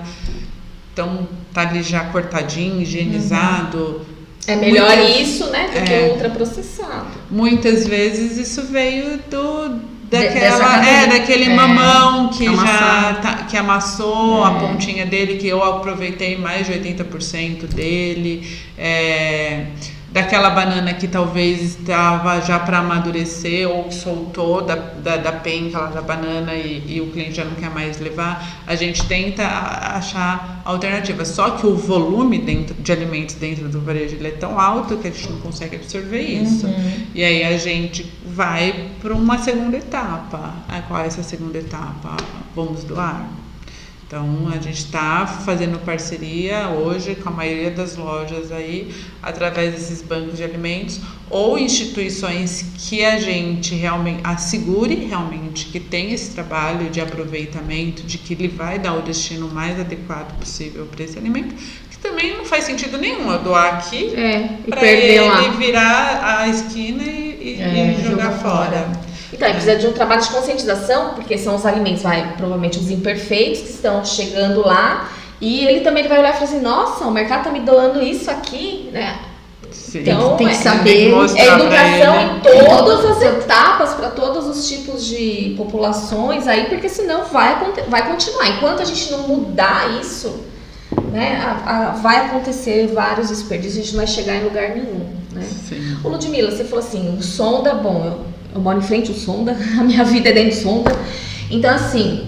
Speaker 3: então tá ali já cortadinho, higienizado.
Speaker 2: É melhor isso, né, do que ultraprocessado.
Speaker 3: Muitas vezes isso veio daquele mamão que
Speaker 1: amassado.
Speaker 3: que amassou a pontinha dele, que eu aproveitei mais de 80% dele. Daquela banana que talvez estava já para amadurecer ou soltou da penca lá da banana e o cliente já não quer mais levar, a gente tenta achar alternativas. Só que o volume de alimentos dentro do varejo ele é tão alto que a gente não consegue absorver isso. E aí a gente vai para uma segunda etapa. Qual é essa segunda etapa? Vamos doar. Então, a gente está fazendo parceria hoje com a maioria das lojas aí, através desses bancos de alimentos, ou instituições que a gente realmente assegure realmente que tem esse trabalho de aproveitamento, de que ele vai dar o destino mais adequado possível para esse alimento, que também não faz sentido nenhum eu doar aqui para ele virar a esquina e jogar fora.
Speaker 2: Então, precisa de um trabalho de conscientização, porque são os alimentos, provavelmente os imperfeitos que estão chegando lá, e ele também vai olhar e falar assim, nossa, o mercado tá me doando isso aqui, né?
Speaker 3: Sim.
Speaker 1: Então, tem que saber.
Speaker 2: Educação em todas as etapas, para todos os tipos de populações, aí, porque senão vai continuar. Enquanto a gente não mudar isso, né, vai acontecer vários desperdícios, a gente não vai chegar em lugar nenhum, né? Ô Ludmila, você falou assim, o Sonda, eu moro em frente ao Sonda, a minha vida é dentro do Sonda. Então, assim,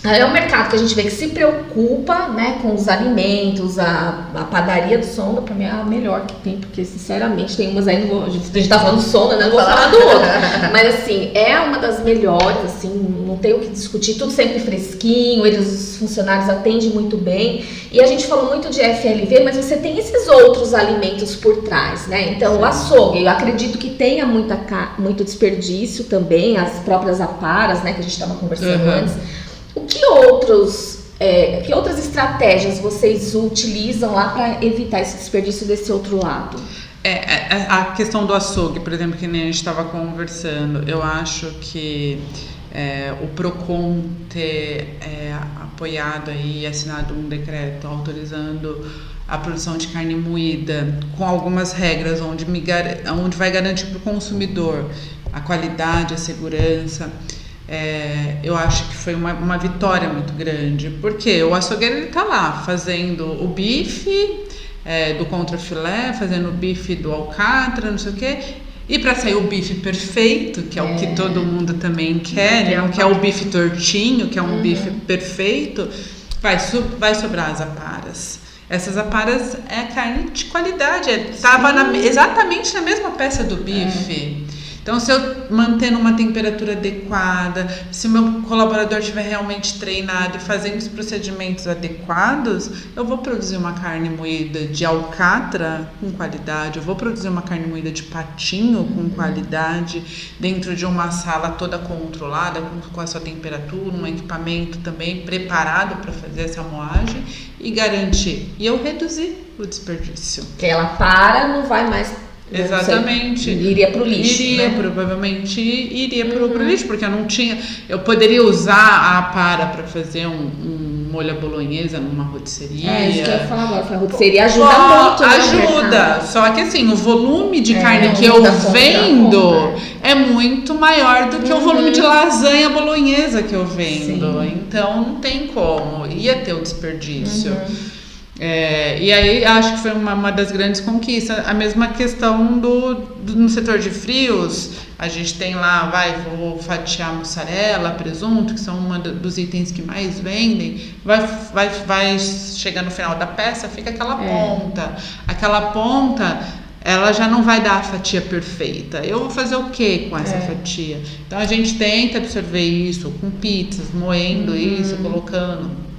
Speaker 2: é um mercado que a gente vê que se preocupa, né, com os alimentos, a padaria do Sonda, pra mim é a melhor que tem, porque, sinceramente, tem umas aí, a gente tá falando do Sonda, né, não vou falar do outro. Mas, assim, é uma das melhores, assim, não tem o que discutir, tudo sempre fresquinho, os funcionários atendem muito bem. E a gente falou muito de FLV, mas você tem esses outros alimentos por trás, né? Então, o açougue, eu acredito que tenha muito desperdício também, as próprias aparas, né, que a gente estava conversando antes. Que outras estratégias vocês utilizam lá para evitar esse desperdício desse outro lado?
Speaker 3: A questão do açougue, por exemplo, que nem a gente estava conversando, eu acho que o Procon ter apoiado e assinado um decreto autorizando a produção de carne moída com algumas regras onde vai garantir para o consumidor a qualidade, a segurança. Eu acho que foi uma vitória muito grande, porque o açougueiro ele tá lá fazendo o bife do contrafilé, fazendo o bife do alcatra, não sei o quê, e para sair o bife perfeito, que é o que todo mundo também quer, né? Não quer o bife tortinho, que é um bife perfeito, vai sobrar as aparas. Essas aparas é carne de qualidade, estava exatamente na mesma peça do bife. Então, se eu manter numa temperatura adequada, se o meu colaborador estiver realmente treinado e fazendo os procedimentos adequados, eu vou produzir uma carne moída de alcatra com qualidade, eu vou produzir uma carne moída de patinho com qualidade, dentro de uma sala toda controlada, com a sua temperatura, um equipamento também preparado para fazer essa moagem e garantir. E eu reduzir o desperdício.
Speaker 2: Que ela não vai mais...
Speaker 3: Exatamente.
Speaker 2: Iria pro lixo.
Speaker 3: Provavelmente iria pro lixo, porque eu poderia usar a apara para fazer um molho à bolonhesa numa rotisserie.
Speaker 2: Isso que eu ia falar agora, a rotisserie ajuda muito.
Speaker 3: Ajuda, só que assim, o volume de carne que eu vendo é muito maior do que o volume de lasanha bolonhesa que eu vendo. Então não tem como, ia ter o desperdício. E aí acho que foi uma das grandes conquistas. A mesma questão no setor de frios, a gente tem lá, vou fatiar mussarela, presunto, que são dos itens que mais vendem, vai chegar no final da peça, fica aquela ponta. Aquela ponta, ela já não vai dar a fatia perfeita. Eu vou fazer o que com essa fatia? Então a gente tenta absorver isso com pizzas, moendo isso, colocando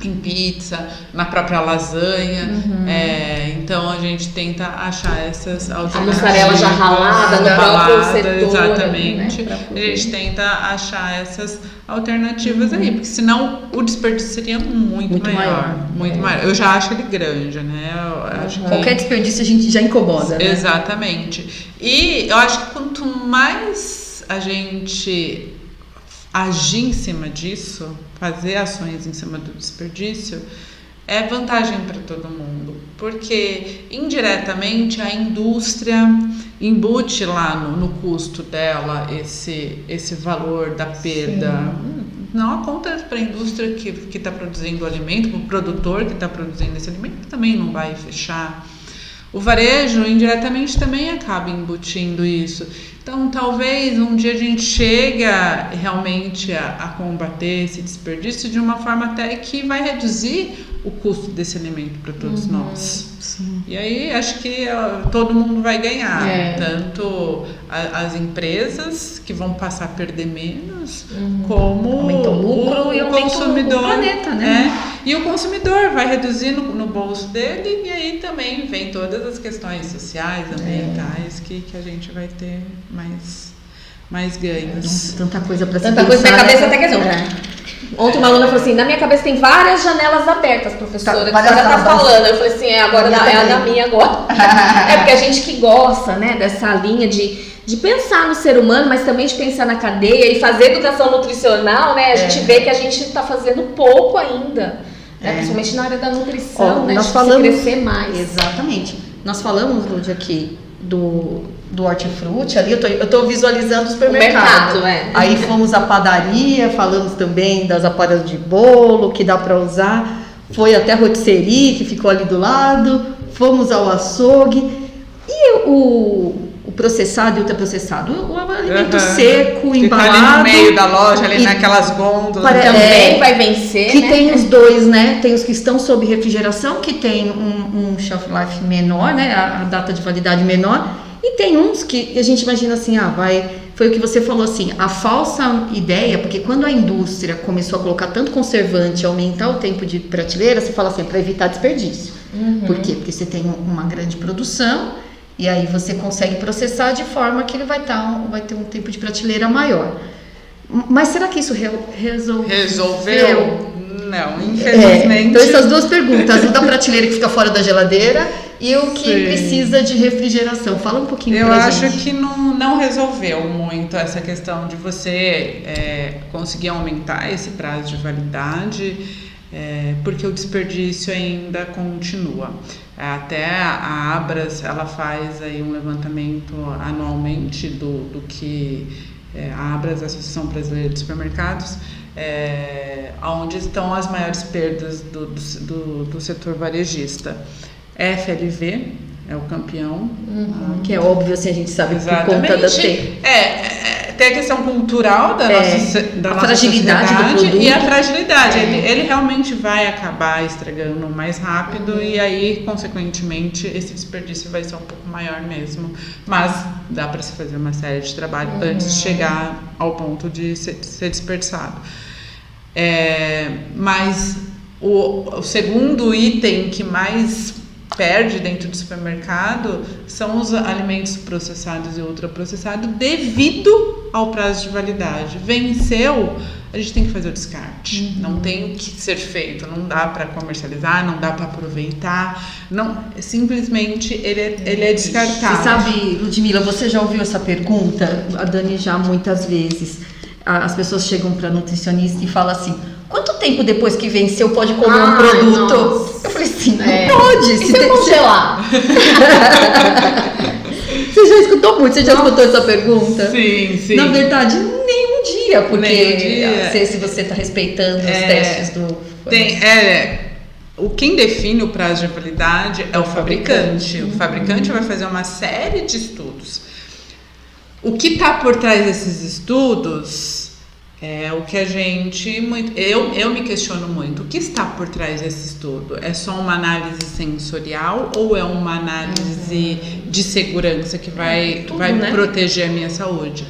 Speaker 3: em pizza, na própria lasanha. Então a gente tenta achar essas alternativas.
Speaker 2: A mussarela já ralada no próprio setor.
Speaker 3: Exatamente. Né? A gente tenta achar essas alternativas aí, porque senão o desperdício seria muito maior. Muito maior. Eu já acho ele grande, né? Eu acho que...
Speaker 1: Qualquer desperdício a gente já incomoda, né?
Speaker 3: Exatamente. E eu acho que quanto mais a gente agir em cima disso, fazer ações em cima do desperdício, é vantagem para todo mundo, porque indiretamente a indústria embute lá no custo dela esse valor da perda. Não a conta para a indústria que está produzindo o alimento, para o produtor que está produzindo esse alimento, também não vai fechar. O varejo, indiretamente, também acaba embutindo isso. Então, talvez um dia a gente chegue realmente a combater esse desperdício de uma forma até que vai reduzir o custo desse alimento para todos nós.
Speaker 1: Sim.
Speaker 3: E aí, acho que todo mundo vai ganhar. Tanto as empresas, que vão passar a perder menos, como
Speaker 1: aumenta o lucro e aumenta
Speaker 3: consumidor,
Speaker 1: o planeta, né?
Speaker 3: E o consumidor vai reduzir no bolso dele, e aí também vem todas as questões sociais, ambientais, que a gente vai ter mais ganhos.
Speaker 1: Nossa, tanta coisa para se
Speaker 2: Tanta coisa na minha cabeça até que não. Ontem uma aluna falou assim, na minha cabeça tem várias janelas abertas, professora, que a senhora tá falando. Eu falei assim, agora é a da minha agora. É porque a gente que gosta, né, dessa linha de pensar no ser humano, mas também de pensar na cadeia e fazer educação nutricional, né, a gente vê que a gente tá fazendo pouco ainda, né, principalmente na área da nutrição, né,
Speaker 1: nós
Speaker 2: de
Speaker 1: falamos,
Speaker 2: crescer mais.
Speaker 1: Exatamente. Nós falamos, Lúdia, aqui do hortifruti, ali eu tô visualizando o supermercado. Aí fomos à padaria, falamos também das aparelhas de bolo, que dá para usar. Foi até a rotisserie, que ficou ali do lado. Fomos ao açougue. E o processado e ultraprocessado? O alimento seco, embalado.
Speaker 3: Que tá ali no meio da loja, ali naquelas gôndolas.
Speaker 2: Também vai vencer,
Speaker 1: que
Speaker 2: né?
Speaker 1: tem os dois, né? Tem os que estão sob refrigeração, que tem um shelf life menor, né? A data de validade menor. E tem uns que a gente imagina assim, foi o que você falou assim, a falsa ideia, porque quando a indústria começou a colocar tanto conservante, aumentar o tempo de prateleira, você fala assim, para evitar desperdício. Por quê? Porque você tem uma grande produção e aí você consegue processar de forma que ele vai ter um tempo de prateleira maior. Mas será que isso resolveu?
Speaker 3: Não, infelizmente.
Speaker 1: Então essas duas perguntas, o da prateleira que fica fora da geladeira e o que precisa de refrigeração. Fala um pouquinho pra gente.
Speaker 3: Eu acho que não resolveu muito essa questão de você conseguir aumentar esse prazo de validade, porque o desperdício ainda continua. Até a Abras, ela faz aí um levantamento anualmente do que a Abras, a Associação Brasileira de Supermercados, onde estão as maiores perdas do setor varejista. FLV é o campeão.
Speaker 1: Que é óbvio, assim, a gente sabe
Speaker 3: Exatamente.
Speaker 1: Por conta da tempo.
Speaker 3: Tem a questão cultural da nossa
Speaker 1: fragilidade
Speaker 3: sociedade
Speaker 1: do produto.
Speaker 3: E a fragilidade. Ele realmente vai acabar estragando mais rápido e aí, consequentemente, esse desperdício vai ser um pouco maior mesmo. Mas dá para se fazer uma série de trabalho antes de chegar ao ponto de ser desperdiçado. Mas o segundo item que mais perde dentro do supermercado são os alimentos processados e ultraprocessados devido ao prazo de validade. Venceu, a gente tem que fazer o descarte. Não tem o que ser feito, não dá para comercializar, não dá para aproveitar, não, simplesmente ele é descartável.
Speaker 1: Você sabe, Ludmila, você já ouviu essa pergunta? A Dani já muitas vezes. As pessoas chegam para nutricionista e falam assim: quanto tempo depois que venceu pode comer um produto?
Speaker 2: Nossa.
Speaker 1: Eu falei assim, não pode.
Speaker 2: E se eu congelar?
Speaker 1: Você já escutou muito? Você já escutou essa pergunta?
Speaker 3: Sim.
Speaker 1: Na verdade, nenhum dia, porque
Speaker 3: nenhum dia.
Speaker 1: Se você está respeitando os testes do...
Speaker 3: Quem define o prazo de validade é o fabricante. O fabricante vai fazer uma série de estudos. O que está por trás desses estudos é o que a gente... Eu me questiono muito. O que está por trás desse estudo? É só uma análise sensorial ou é uma análise de segurança que vai proteger a minha saúde?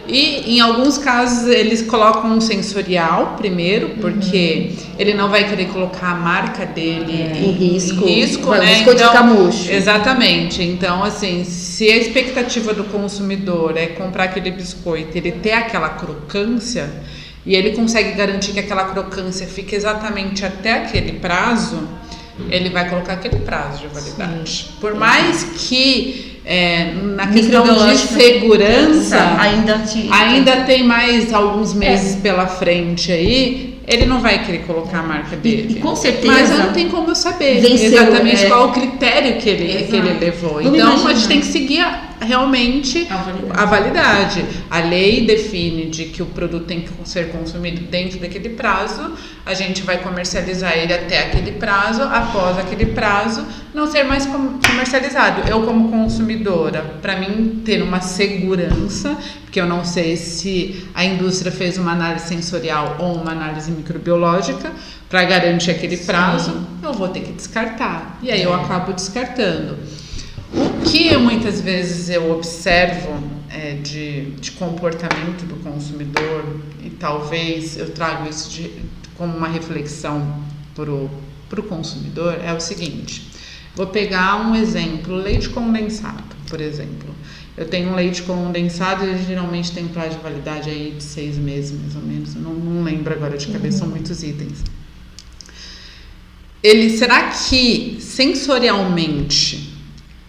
Speaker 3: E em alguns casos eles colocam um sensorial primeiro, porque ele não vai querer colocar a marca dele em risco,
Speaker 1: vai,
Speaker 3: né?
Speaker 1: O biscoito fica murcho.
Speaker 3: Exatamente. Então, assim, se a expectativa do consumidor é comprar aquele biscoito, ele ter aquela crocância, e ele consegue garantir que aquela crocância fique exatamente até aquele prazo, ele vai colocar aquele prazo de validade. Por mais que na questão de segurança ainda tem mais alguns meses pela frente aí, ele não vai querer colocar a marca dele.
Speaker 1: E com certeza.
Speaker 3: Mas não tem como eu saber exatamente qual o critério que ele levou. Então a gente tem que seguir realmente a validade. A lei define de que o produto tem que ser consumido dentro daquele prazo, a gente vai comercializar ele até aquele prazo, após aquele prazo não ser mais comercializado. Eu, como consumidora, para mim ter uma segurança, porque eu não sei se a indústria fez uma análise sensorial ou uma análise microbiológica para garantir aquele prazo, eu vou ter que descartar. E aí eu acabo descartando. O que muitas vezes eu observo de comportamento do consumidor, e talvez eu trago isso como uma reflexão para o consumidor, é o seguinte. Vou pegar um exemplo, leite condensado, por exemplo. Eu tenho um leite condensado, ele geralmente tem prazo de validade aí de 6 meses, mais ou menos. Eu não lembro agora de cabeça, são muitos itens. Será que sensorialmente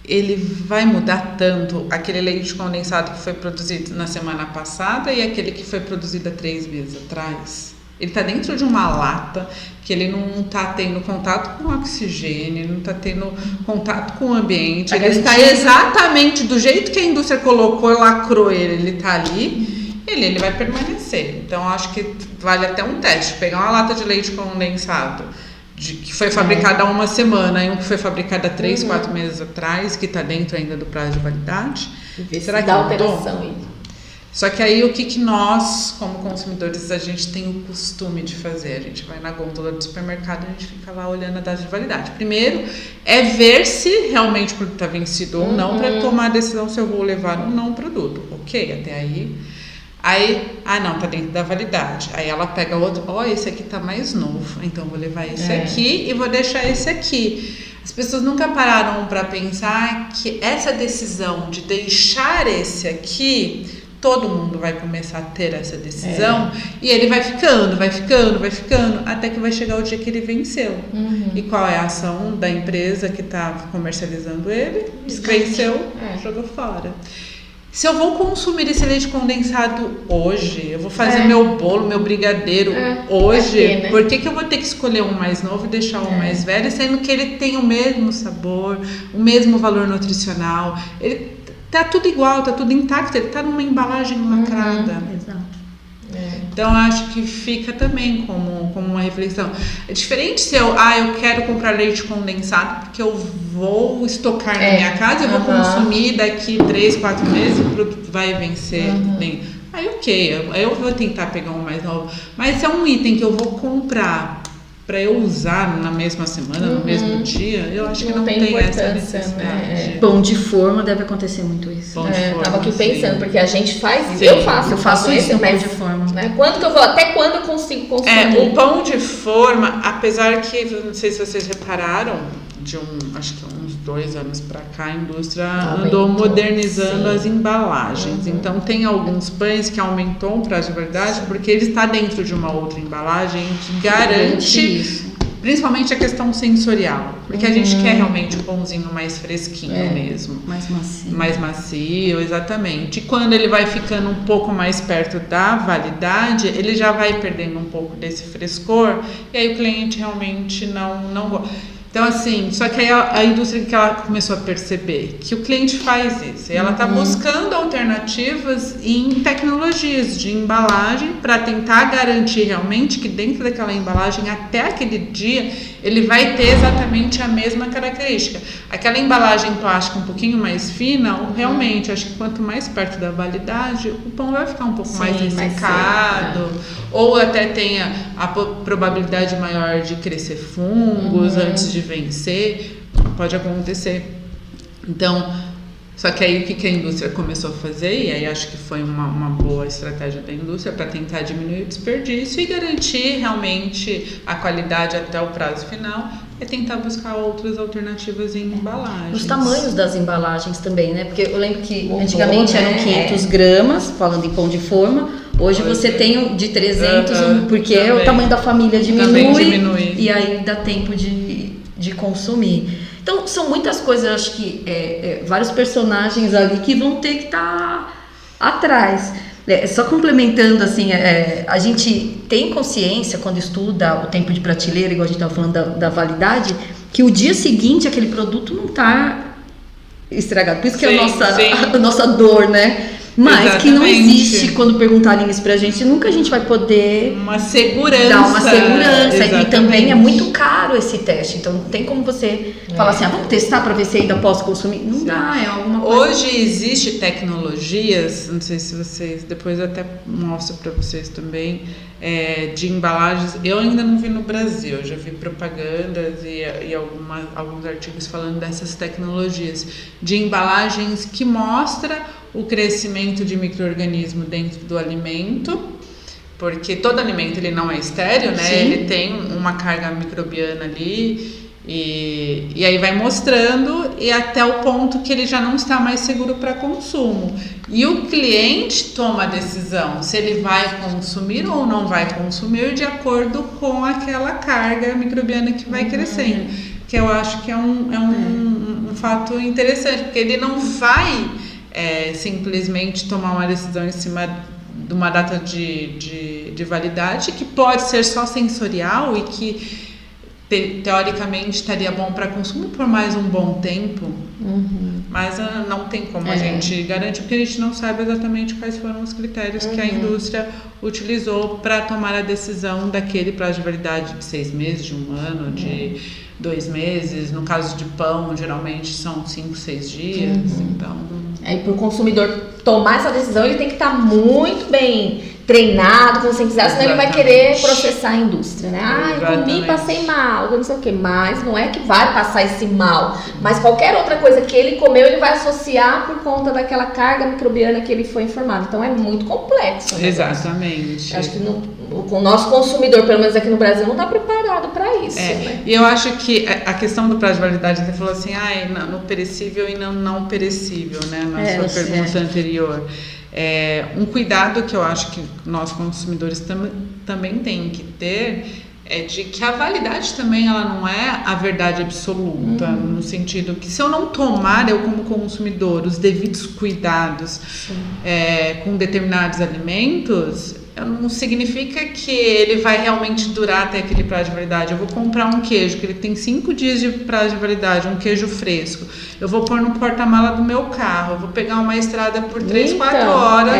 Speaker 3: ele vai mudar tanto aquele leite condensado que foi produzido na semana passada e aquele que foi produzido há 3 meses atrás? Ele está dentro de uma lata que ele não está tendo contato com oxigênio, ele não está tendo contato com o ambiente, ele está exatamente do jeito que a indústria colocou, lacrou ele está ali, ele vai permanecer. Então acho que vale até um teste, pegar uma lata de leite condensado que foi fabricada há uma semana e um que foi fabricado há 3, 4 meses atrás, que está dentro ainda do prazo de validade.
Speaker 2: Será que dá alteração aí?
Speaker 3: Só que aí o que nós, como consumidores, a gente tem o costume de fazer? A gente vai na gôndola do supermercado e a gente fica lá olhando a data de validade. Primeiro é ver se realmente o produto está vencido ou não, para tomar a decisão se eu vou levar ou não o produto. Ok, até aí. Aí, não, tá dentro da validade. Aí ela pega outro, esse aqui tá mais novo, então vou levar esse aqui e vou deixar esse aqui. As pessoas nunca pararam para pensar que essa decisão de deixar esse aqui, todo mundo vai começar a ter essa decisão e ele vai ficando, até que vai chegar o dia que ele venceu. E qual é a ação da empresa que está comercializando ele? Venceu, jogou fora. Se eu vou consumir esse leite condensado hoje, eu vou fazer meu bolo, meu brigadeiro hoje, né? Por que eu vou ter que escolher um mais novo e deixar um mais velho, sendo que ele tem o mesmo sabor, o mesmo valor nutricional, ele tá tudo igual, tá tudo intacto, ele tá numa embalagem lacrada.
Speaker 1: Exato.
Speaker 3: Então acho que fica também como uma reflexão. É diferente se eu quero comprar leite condensado porque eu vou estocar na minha casa, eu vou consumir daqui 3, 4 meses, o produto vai vencer. Aí ok, eu vou tentar pegar um mais novo. Mas se é um item que eu vou comprar para eu usar na mesma semana, no mesmo dia, eu acho que não tem essa necessidade.
Speaker 1: Né? Pão de forma deve acontecer muito isso.
Speaker 2: Tava aqui pensando, porque a gente faz, eu faço isso no pão de forma. Né? Até quando eu consigo consumir?
Speaker 3: O pão de forma, apesar que, não sei se vocês repararam, acho que uns 2 anos para cá, a indústria andou modernizando as embalagens. Então tem alguns pães que aumentou o prazo de validade porque ele está dentro de uma outra embalagem que garante isso. Principalmente a questão sensorial, porque a gente quer realmente um pãozinho mais fresquinho mesmo. Mais macio, exatamente. E quando ele vai ficando um pouco mais perto da validade, ele já vai perdendo um pouco desse frescor, e aí o cliente realmente não gosta. Então, assim, só que aí a indústria que ela começou a perceber que o cliente faz isso, e ela está buscando alternativas em tecnologias de embalagem para tentar garantir realmente que dentro daquela embalagem, até aquele dia, ele vai ter exatamente a mesma característica. Aquela embalagem plástica um pouquinho mais fina, realmente, acho que quanto mais perto da validade, o pão vai ficar um pouco mais ressecado, ou até tenha a probabilidade maior de crescer fungos antes de vencer, pode acontecer. Então, só que aí o que a indústria começou a fazer, e aí acho que foi uma boa estratégia da indústria para tentar diminuir o desperdício e garantir realmente a qualidade até o prazo final, é tentar buscar outras alternativas em embalagens.
Speaker 1: Os tamanhos das embalagens também, né? Porque eu lembro que antigamente eram 500 gramas, falando em pão de forma, hoje você tem de 300, porque também. O tamanho da família diminui. E aí dá tempo de consumir. Então, são muitas coisas, eu acho que vários personagens ali que vão ter que estar atrás. Só complementando, assim, a gente tem consciência, quando estuda o tempo de prateleira, igual a gente estava falando da validade, que o dia seguinte aquele produto não está estragado. Por isso que é
Speaker 3: Sim,
Speaker 1: a nossa dor, né? Mas
Speaker 3: Exatamente.
Speaker 1: que não existe, quando perguntarem isso pra gente, nunca a gente vai poder
Speaker 3: uma segurança.
Speaker 1: dar uma segurança.
Speaker 3: Exatamente.
Speaker 1: E também é muito caro esse teste. Então não tem como você falar assim, vamos testar pra ver se ainda posso consumir. Não dá, é alguma coisa.
Speaker 3: Hoje existe tecnologias, não sei se vocês, depois eu até mostro para vocês também, de embalagens. Eu ainda não vi no Brasil, eu já vi propagandas e alguns artigos falando dessas tecnologias de embalagens que mostra o crescimento de micro-organismo dentro do alimento, porque todo alimento ele não é estéril, né?
Speaker 1: Sim.
Speaker 3: Ele tem uma carga microbiana ali. E aí vai mostrando e até o ponto que ele já não está mais seguro para consumo. E o cliente toma a decisão se ele vai consumir ou não vai consumir de acordo com aquela carga microbiana que vai crescendo. Que eu acho que é um fato interessante, porque ele não vai simplesmente tomar uma decisão em cima de uma data de validade, que pode ser só sensorial e que teoricamente estaria bom para consumo por mais um bom tempo, mas não tem como a gente garantir, porque a gente não sabe exatamente quais foram os critérios que a indústria utilizou para tomar a decisão daquele prazo de validade de 6 meses, de 1 ano, de 2 meses. No caso de pão, geralmente são 5, 6 dias. Então,
Speaker 2: aí para o consumidor tomar essa decisão, ele tem que estar muito bem treinado, conscientizado, senão ele vai querer processar a indústria, né? Eu comi, passei mal, não sei o que, mas não é que vai passar esse mal, mas qualquer outra coisa que ele comeu, ele vai associar por conta daquela carga microbiana que ele foi informado. Então é muito complexo. Né?
Speaker 3: Exatamente.
Speaker 2: Acho que o nosso consumidor, pelo menos aqui no Brasil, não está preparado para isso. Né?
Speaker 3: E eu acho que a questão do prazo de validade, você falou assim, no perecível e não perecível, né? Na sua pergunta anterior. Um cuidado que eu acho que nós consumidores também tem que ter é de que a validade também ela não é a verdade absoluta, no sentido que se eu não tomar, eu como consumidor, os devidos cuidados com determinados alimentos, não significa que ele vai realmente durar até aquele prazo de validade. Eu vou comprar um queijo que ele tem 5 dias de prazo de validade, um queijo fresco. Eu vou pôr no porta-mala do meu carro. Eu vou pegar uma estrada por 3, 4 horas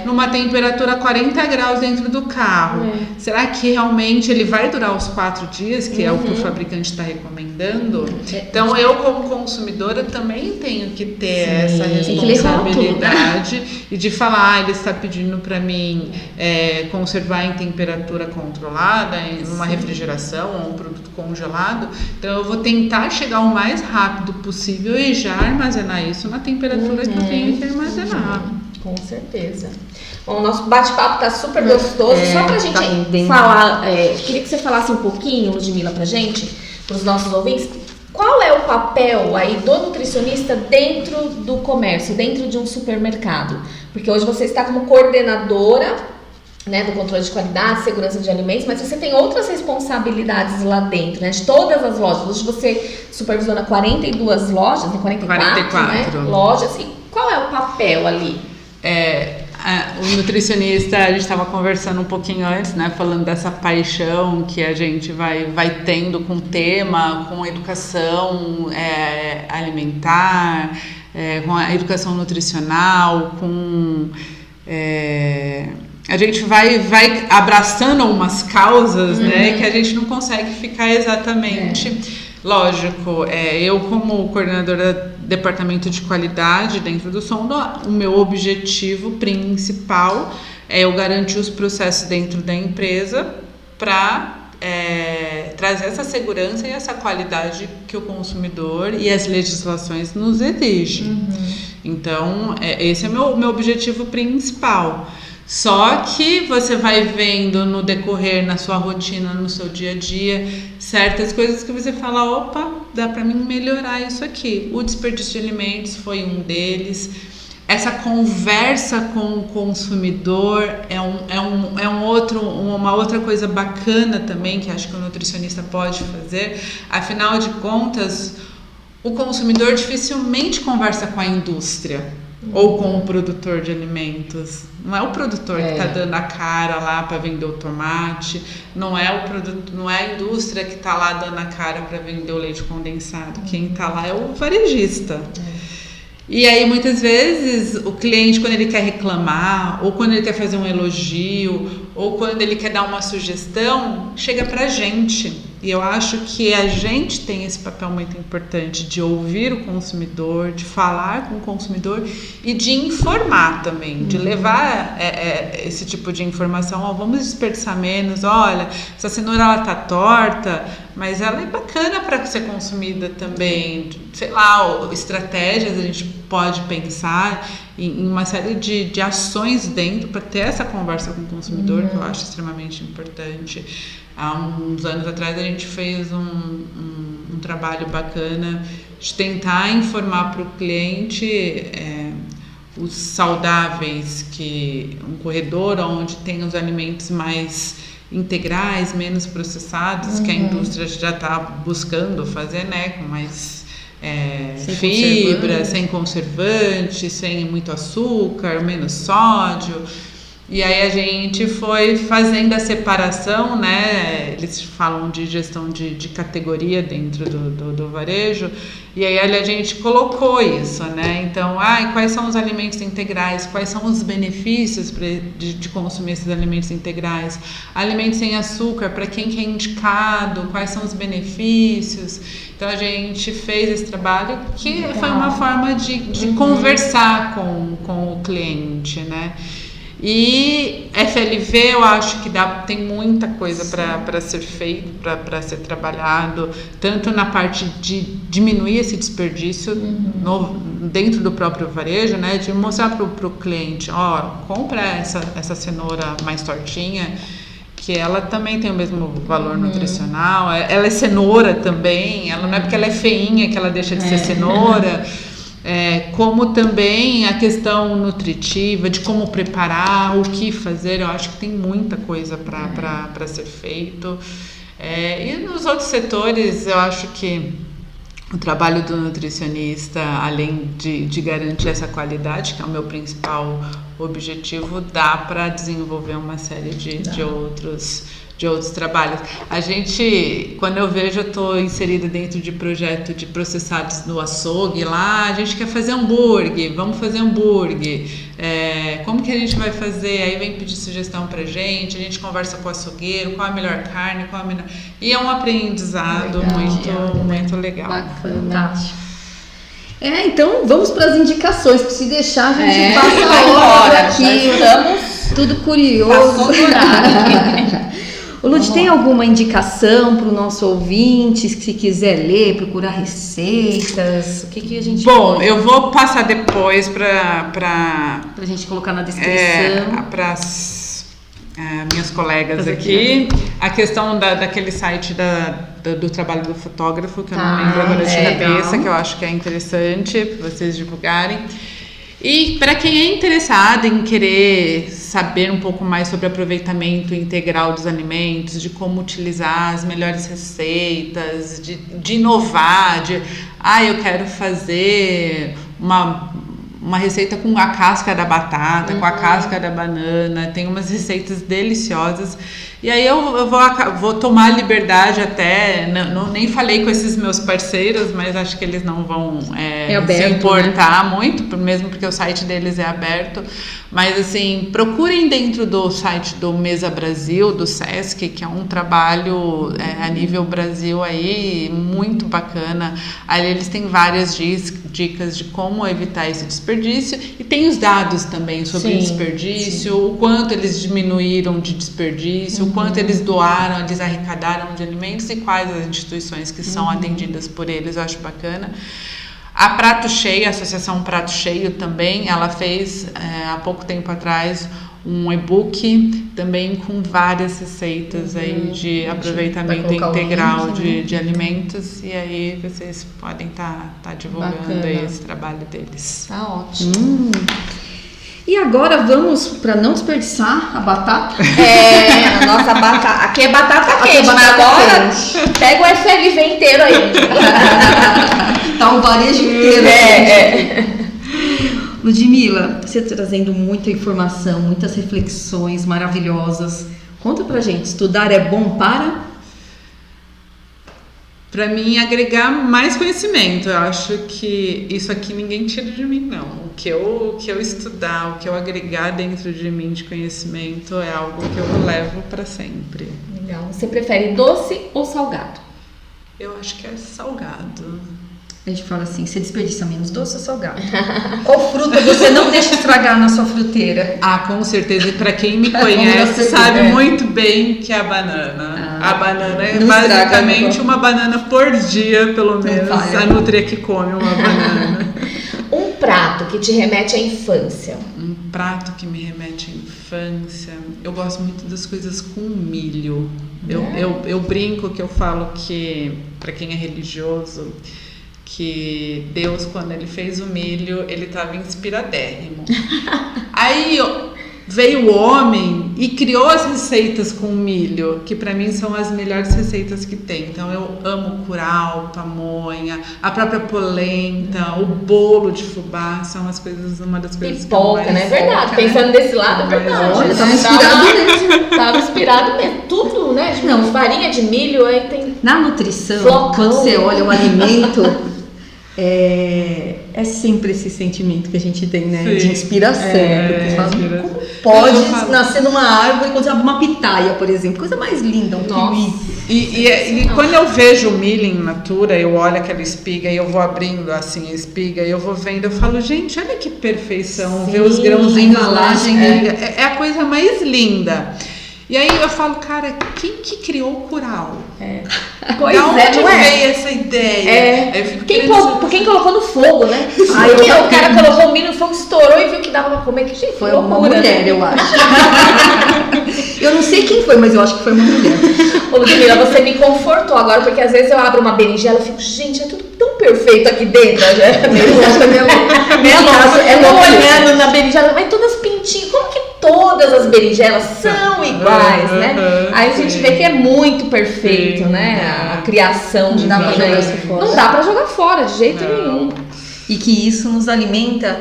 Speaker 3: numa temperatura 40 graus dentro do carro. Será que realmente ele vai durar os 4 dias, que é o que o fabricante está recomendando? Então, eu como consumidora também tenho que ter essa responsabilidade e de falar, ele está pedindo para mim conservar em temperatura controlada, em uma refrigeração ou um produto congelado. Então eu vou tentar chegar o mais rápido possível e já armazenar isso na temperatura que eu tenho que armazenar.
Speaker 2: Com certeza. Bom, o nosso bate-papo tá super gostoso. Só pra gente falar, queria que você falasse um pouquinho, Ludmila, pra gente, pros nossos ouvintes, qual é o papel aí do nutricionista dentro do comércio, dentro de um supermercado? Porque hoje você está como coordenadora, né, do controle de qualidade, segurança de alimentos, mas você tem outras responsabilidades lá dentro, né, de todas as lojas. Hoje você supervisiona 42 lojas, né, 44. Né, lojas. E qual é o papel ali?
Speaker 3: O nutricionista, a gente estava conversando um pouquinho antes, né, falando dessa paixão que a gente vai tendo com o tema, com a educação alimentar, com a educação nutricional, com... a gente vai abraçando umas causas, né, que a gente não consegue ficar exatamente... Lógico, eu como coordenadora do departamento de qualidade dentro do Sonda, o meu objetivo principal é eu garantir os processos dentro da empresa para trazer essa segurança e essa qualidade que o consumidor e as legislações nos exigem. Então, esse é o meu objetivo principal. Só que você vai vendo no decorrer, na sua rotina, no seu dia a dia, certas coisas que você fala, opa, dá para mim melhorar isso aqui. O desperdício de alimentos foi um deles. Essa conversa com o consumidor uma outra coisa bacana também, que acho que o nutricionista pode fazer. Afinal de contas, o consumidor dificilmente conversa com a indústria ou com o produtor de alimentos. Não é o produtor que está dando a cara lá para vender o tomate, não é a indústria que está lá dando a cara para vender o leite condensado. Quem está lá é o varejista. E aí, muitas vezes, o cliente, quando ele quer reclamar, ou quando ele quer fazer um elogio, ou quando ele quer dar uma sugestão, chega pra gente. E eu acho que a gente tem esse papel muito importante de ouvir o consumidor, de falar com o consumidor e de informar também, de levar esse tipo de informação. Ó, vamos desperdiçar menos, olha, essa cenoura ela tá torta, mas ela é bacana para ser consumida também. Sei lá, estratégias a gente pode pensar em uma série de ações dentro para ter essa conversa com o consumidor, que eu acho extremamente importante. Há uns anos atrás a gente fez um trabalho bacana de tentar informar para o cliente os saudáveis, que um corredor onde tem os alimentos mais integrais, menos processados, que a indústria já está buscando fazer, né, com mais fibra, sem conservante, sem muito açúcar, menos sódio. E aí a gente foi fazendo a separação, né? Eles falam de gestão de categoria dentro do varejo, e aí a gente colocou isso, né? Então, quais são os alimentos integrais, quais são os benefícios de consumir esses alimentos integrais, alimentos sem açúcar, para quem que é indicado, quais são os benefícios. Então a gente fez esse trabalho que foi uma forma de conversar com o cliente, né? E FLV eu acho que tem muita coisa para ser feito, para ser trabalhado, tanto na parte de diminuir esse desperdício dentro do próprio varejo, né, de mostrar para o cliente, compra essa cenoura mais tortinha, que ela também tem o mesmo valor nutricional, ela é cenoura também, ela não é porque ela é feinha que ela deixa de ser cenoura. Como também a questão nutritiva, de como preparar, o que fazer. Eu acho que tem muita coisa para ser feito. E nos outros setores, eu acho que o trabalho do nutricionista, além de garantir essa qualidade, que é o meu principal objetivo, dá para desenvolver uma série de outros trabalhos. A gente, quando eu vejo, eu estou inserida dentro de projeto de processados no açougue lá, a gente quer fazer hambúrguer, vamos fazer hambúrguer, como que a gente vai fazer? Aí vem pedir sugestão pra gente, a gente conversa com o açougueiro, qual a melhor carne, e é um aprendizado muito legal.
Speaker 1: Bacana. Então vamos para as indicações, porque se deixar a gente passa a hora aqui, estamos tudo curioso. O Lud, tem alguma indicação para o nosso ouvinte, se quiser ler, procurar receitas? O que a gente pode...
Speaker 3: eu vou passar depois para
Speaker 1: a gente colocar na descrição.
Speaker 3: Para as minhas colegas aqui. A questão daquele site do trabalho do fotógrafo, que eu não lembro agora de cabeça, que eu acho que é interessante para vocês divulgarem. E para quem é interessado em querer saber um pouco mais sobre aproveitamento integral dos alimentos, de como utilizar as melhores receitas, de inovar, eu quero fazer uma receita com a casca da batata, com a casca da banana, tem umas receitas deliciosas. E aí eu vou tomar liberdade até, nem falei com esses meus parceiros, mas acho que eles não vão se importar, né? Muito, mesmo porque o site deles é aberto. Mas assim, procurem dentro do site do Mesa Brasil, do Sesc, que é um trabalho a nível Brasil aí, muito bacana. Aí eles têm várias dicas de como evitar esse desperdício, e tem os dados também sobre o desperdício, o quanto eles diminuíram de desperdício, o quanto eles doaram, eles arrecadaram de alimentos e quais as instituições que são atendidas por eles. Eu acho bacana. A Prato Cheio, a Associação Prato Cheio também, ela fez há pouco tempo atrás um e-book também com várias receitas aí de aproveitamento integral de alimentos, e aí vocês podem tá divulgando aí esse trabalho deles.
Speaker 2: Tá ótimo.
Speaker 1: E agora vamos, para não desperdiçar a batata.
Speaker 2: A nossa batata. Aqui é batata quente, mas agora pega o FLV inteiro aí.
Speaker 1: Tá um varejo inteiro. Ludmila, você trazendo muita informação, muitas reflexões maravilhosas. Conta pra gente, estudar é bom para?
Speaker 3: para mim, agregar mais conhecimento. Eu acho que isso aqui ninguém tira de mim, não. O que eu estudar, o que eu agregar dentro de mim de conhecimento é algo que eu levo para sempre.
Speaker 2: Legal. Você prefere doce ou salgado?
Speaker 3: Eu acho que é salgado.
Speaker 1: A gente fala assim, você desperdiça menos doce ou salgado? Qual fruta você não deixa estragar na sua fruteira?
Speaker 3: Ah, com certeza. E para quem me conhece, sabe muito bem que é a banana. A banana é basicamente uma banana por dia, pelo menos. A Nutri é que come uma banana.
Speaker 2: Um prato que te remete à infância.
Speaker 3: Um prato que me remete à infância. Eu gosto muito das coisas com milho. Eu brinco que eu falo que, para quem é religioso, que Deus, quando ele fez o milho, ele estava inspiradérrimo. Aí veio o homem e criou as receitas com milho, que para mim são as melhores receitas que tem. Então eu amo curau, pamonha, a própria polenta, o bolo de fubá, são as coisas, uma das coisas
Speaker 2: pipoca,
Speaker 3: que eu mais...
Speaker 2: né? Verdade, pensando desse lado, é verdade.
Speaker 1: Olha, tava inspirado mesmo.
Speaker 2: Tava inspirado mesmo. Tudo, né? Não, farinha de milho, aí tem...
Speaker 1: Na nutrição,
Speaker 2: flocão.
Speaker 1: quando você olha o alimento... É sempre esse sentimento que a gente tem, né?
Speaker 3: Sim.
Speaker 1: De inspiração. Porque você fala,
Speaker 3: inspiração.
Speaker 1: como pode nascer numa árvore quando você abre uma pitaia, por exemplo? Coisa mais linda, um kiwi.
Speaker 3: E quando eu vejo o milho in natura, eu olho aquela espiga e eu vou abrindo assim a espiga e eu vou vendo, eu falo, gente, olha que perfeição. Ver os grãozinhos
Speaker 1: a embalagem,
Speaker 3: né? É a coisa mais linda. E aí eu falo, cara, quem que criou o curau?
Speaker 2: Pois
Speaker 3: da onde
Speaker 2: não é?
Speaker 3: veio essa ideia? Aí eu fico
Speaker 2: Quem colocou no fogo, né? Aí o cara colocou o milho no fogo, estourou e viu que dava pra comer. Que gente,
Speaker 1: Foi
Speaker 2: loucura,
Speaker 1: uma mulher,
Speaker 2: né?
Speaker 1: eu acho. Eu não sei quem foi, mas eu acho que foi uma mulher.
Speaker 2: Ô, Ludmila, você me confortou agora, porque às vezes eu abro uma berinjela e fico, gente, é tudo tão perfeito aqui dentro.
Speaker 1: Eu acho que é meio
Speaker 2: olhando na berinjela, mas todas pintinhas, como que todas as berinjelas são iguais, né? Aí a gente vê que é muito perfeito, né? A criação de
Speaker 1: Não dá pra
Speaker 2: vida.
Speaker 1: jogar isso fora.
Speaker 2: Não dá pra jogar fora, de jeito nenhum.
Speaker 1: E que isso nos alimenta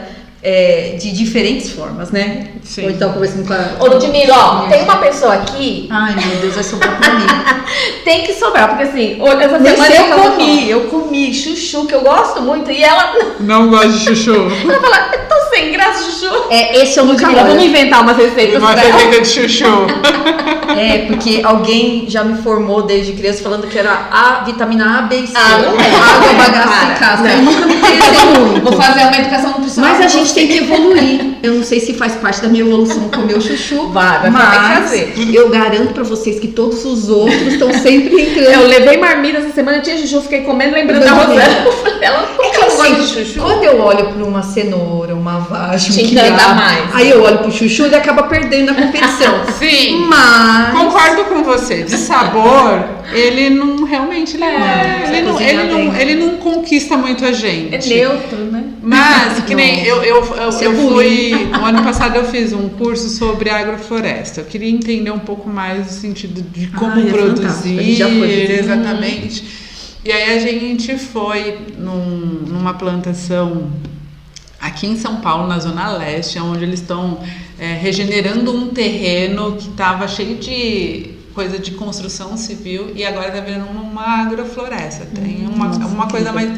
Speaker 1: de diferentes formas, né?
Speaker 3: Sim.
Speaker 1: Ou então conversando com a...
Speaker 2: Ô, Ludmila, ó, tem uma pessoa aqui.
Speaker 1: Ai, meu Deus, vai sobrar pra mim.
Speaker 2: Tem que sobrar, porque assim, essa
Speaker 1: Nem
Speaker 2: semana
Speaker 1: sei o que ela tá
Speaker 2: eu comi chuchu, que eu gosto muito, e ela
Speaker 3: Não gosto de chuchu.
Speaker 2: fala, eu tô sem graça, chuchu.
Speaker 1: Esse é o
Speaker 2: Ludmila, vamos inventar umas receitas
Speaker 3: Uma
Speaker 2: pra ela.
Speaker 3: receita de chuchu.
Speaker 1: Porque alguém já me formou desde criança falando que era a vitamina A, B e C.
Speaker 2: Não é.
Speaker 1: Água, bagaço e casca. Eu nunca me interessei muito.
Speaker 2: Vou fazer uma educação nutricional.
Speaker 1: Mas a gente tem que evoluir. Eu não sei se faz parte da minha evolução comer o chuchu.
Speaker 2: Vai
Speaker 1: mas
Speaker 2: fazer.
Speaker 1: eu garanto pra vocês que todos os outros estão sempre entrando.
Speaker 2: Eu levei marmita essa semana, tinha chuchu, fiquei comendo, lembrando da Rosana. Ela não gosta de chuchu.
Speaker 1: Quando eu olho pra uma cenoura, uma vagem,
Speaker 2: Te encanta mais.
Speaker 1: aí eu olho pro chuchu, ele acaba perdendo a competição.
Speaker 3: Sim.
Speaker 1: Mas...
Speaker 3: Concordo com você. De sabor, ele não realmente ele não conquista muito a gente.
Speaker 2: É neutro, né?
Speaker 3: Mas, que nem eu fui. No ano passado eu fiz um curso sobre agrofloresta. Eu queria entender um pouco mais o sentido de como
Speaker 1: fantástico. A gente já foi fazer.
Speaker 3: Exatamente. E aí a gente foi numa plantação aqui em São Paulo, na Zona Leste, onde eles estão regenerando um terreno que estava cheio de coisa de construção civil e agora está virando uma agrofloresta. Tem uma coisa mais...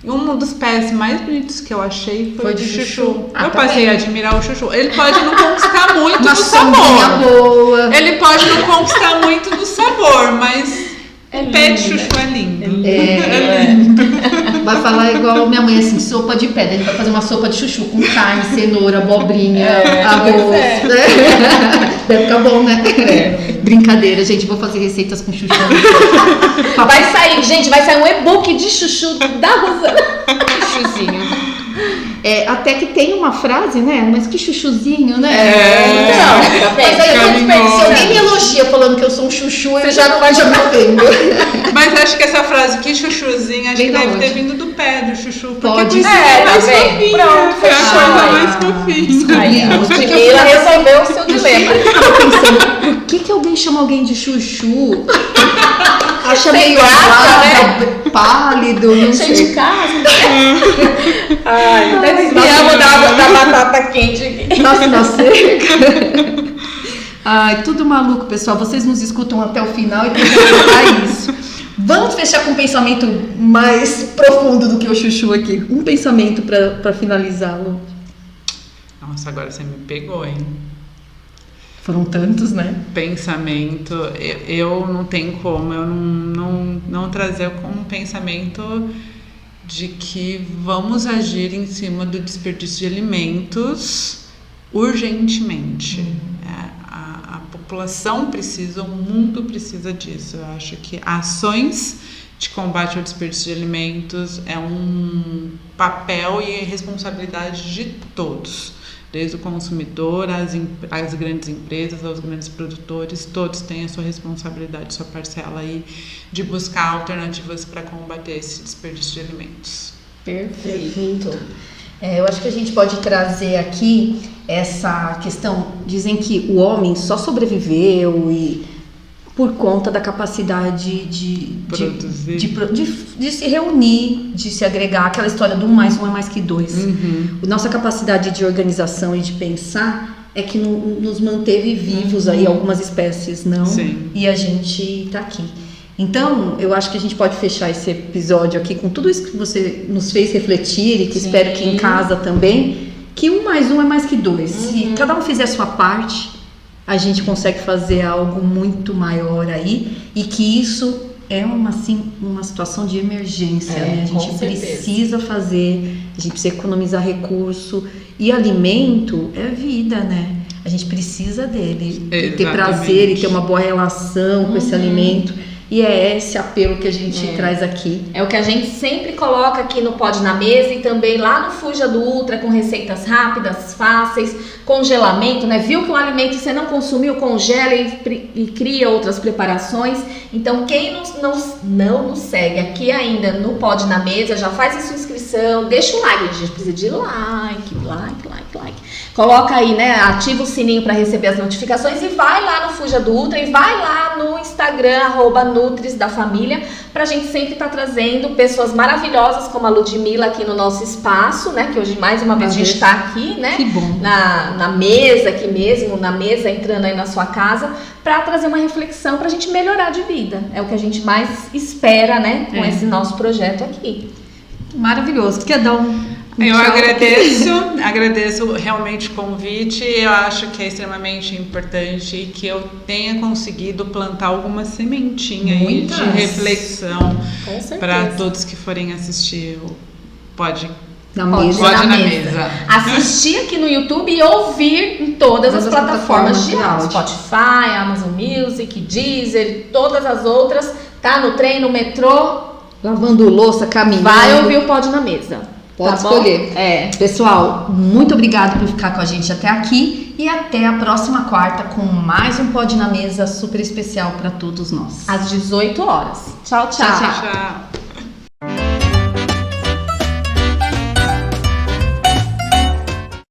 Speaker 3: Um dos pés mais bonitos que eu achei foi de chuchu. Eu passei a admirar o chuchu. Ele pode não conquistar muito do sabor.
Speaker 1: Boa.
Speaker 3: Ele pode não conquistar muito do sabor, mas o pé de chuchu é lindo.
Speaker 1: Vai falar igual minha mãe, assim, sopa de pedra. A gente vai fazer uma sopa de chuchu com carne, cenoura, abobrinha, arroz. Deve ficar bom, né? Brincadeira, gente. Vou fazer receitas com chuchu.
Speaker 2: Vai sair um e-book de chuchu da Rosana. Chuchuzinho.
Speaker 1: Até que tem uma frase, né? Mas que chuchuzinho, né?
Speaker 2: Não,
Speaker 1: mas aí se alguém me elogia falando que eu sou um chuchu, eu já não vai jogar vendo.
Speaker 3: Mas acho que essa frase, que chuchuzinho, acho que deve ter vindo do pé do chuchu.
Speaker 1: Pode ser.
Speaker 3: Mais fofinha.
Speaker 2: Pronto,
Speaker 3: É a
Speaker 2: fechou.
Speaker 3: coisa mais fofinha.
Speaker 2: Aí, a Ludmila resolveu o seu dilema.
Speaker 1: Eu tava pensando, por que alguém chama alguém de chuchu? Acha
Speaker 2: Sem
Speaker 1: meio
Speaker 2: graça,
Speaker 1: pálido, não
Speaker 2: Cheio
Speaker 1: sei.
Speaker 2: de casa. Ai, me amo da batata quente aqui.
Speaker 1: Nossa, na cerca. Ai, tudo maluco, pessoal. Vocês nos escutam até o final e tem que aceitar isso. Vamos fechar com um pensamento mais profundo do que o chuchu aqui. Um pensamento para finalizá-lo.
Speaker 3: Nossa, agora você me pegou, hein?
Speaker 1: Foram tantos, né?
Speaker 3: Pensamento, eu não tenho como eu não trazer como um pensamento de que vamos agir em cima do desperdício de alimentos urgentemente. A população precisa, o mundo precisa disso. Eu acho que ações de combate ao desperdício de alimentos é um papel e responsabilidade de todos. Desde o consumidor, as grandes empresas, aos grandes produtores, todos têm a sua responsabilidade, sua parcela aí de buscar alternativas para combater esse desperdício de alimentos.
Speaker 2: Perfeito.
Speaker 1: Eu acho que a gente pode trazer aqui essa questão. Dizem que o homem só sobreviveu por conta da capacidade de se reunir, de se agregar, aquela história do 1 mais 1 é mais que 2. Nossa capacidade de organização e de pensar é que nos manteve vivos, aí algumas espécies não.
Speaker 3: Sim.
Speaker 1: E a gente tá aqui. Então, eu acho que a gente pode fechar esse episódio aqui com tudo isso que você nos fez refletir e que espero que em casa também, que 1 mais 1 é mais que 2. Se cada um fizer a sua parte, a gente consegue fazer algo muito maior aí, e que isso é uma situação de emergência, né? A gente precisa fazer, a gente precisa economizar recurso, e alimento é vida, né? A gente precisa dele, e ter prazer e ter uma boa relação com esse alimento. E é esse apelo que a gente traz aqui.
Speaker 2: É o que a gente sempre coloca aqui no Pod na Mesa e também lá no Fuja do Ultra, com receitas rápidas, fáceis, congelamento, né? Viu que um alimento você não consumiu, congela e cria outras preparações. Então, quem não nos segue aqui ainda no Pod na Mesa, já faz a sua inscrição, deixa o like, a gente precisa de like. Coloca aí, né? Ativa o sininho para receber as notificações e vai lá no Fuja do Ultra e vai lá no Instagram, @Nutris da Família, pra gente sempre estar trazendo pessoas maravilhosas como a Ludmila aqui no nosso espaço, né? Que hoje mais uma vez a gente está aqui, né?
Speaker 1: Que bom.
Speaker 2: Na mesa aqui mesmo, na mesa entrando aí na sua casa, para trazer uma reflexão pra gente melhorar de vida. É o que a gente mais espera, né? Com esse nosso projeto aqui.
Speaker 1: Maravilhoso. Quer dar um
Speaker 3: Eu
Speaker 1: tchau?
Speaker 3: agradeço realmente o convite. Eu acho que é extremamente importante que eu tenha conseguido plantar alguma sementinha aí de reflexão para todos que forem assistir o Pode
Speaker 1: na
Speaker 3: na Mesa.
Speaker 2: Assistir aqui no YouTube e ouvir em todas as plataformas de áudio. Spotify, Amazon Music, Deezer, todas as outras. Tá no trem, no metrô,
Speaker 1: lavando louça, caminhando.
Speaker 2: vai ouvir o Pod na Mesa.
Speaker 1: Pode escolher. Pessoal, muito obrigada por ficar com a gente até aqui e até a próxima quarta com mais um Pod na Mesa super especial para todos nós.
Speaker 2: Às 18 horas. Tchau, tchau.
Speaker 3: Tchau.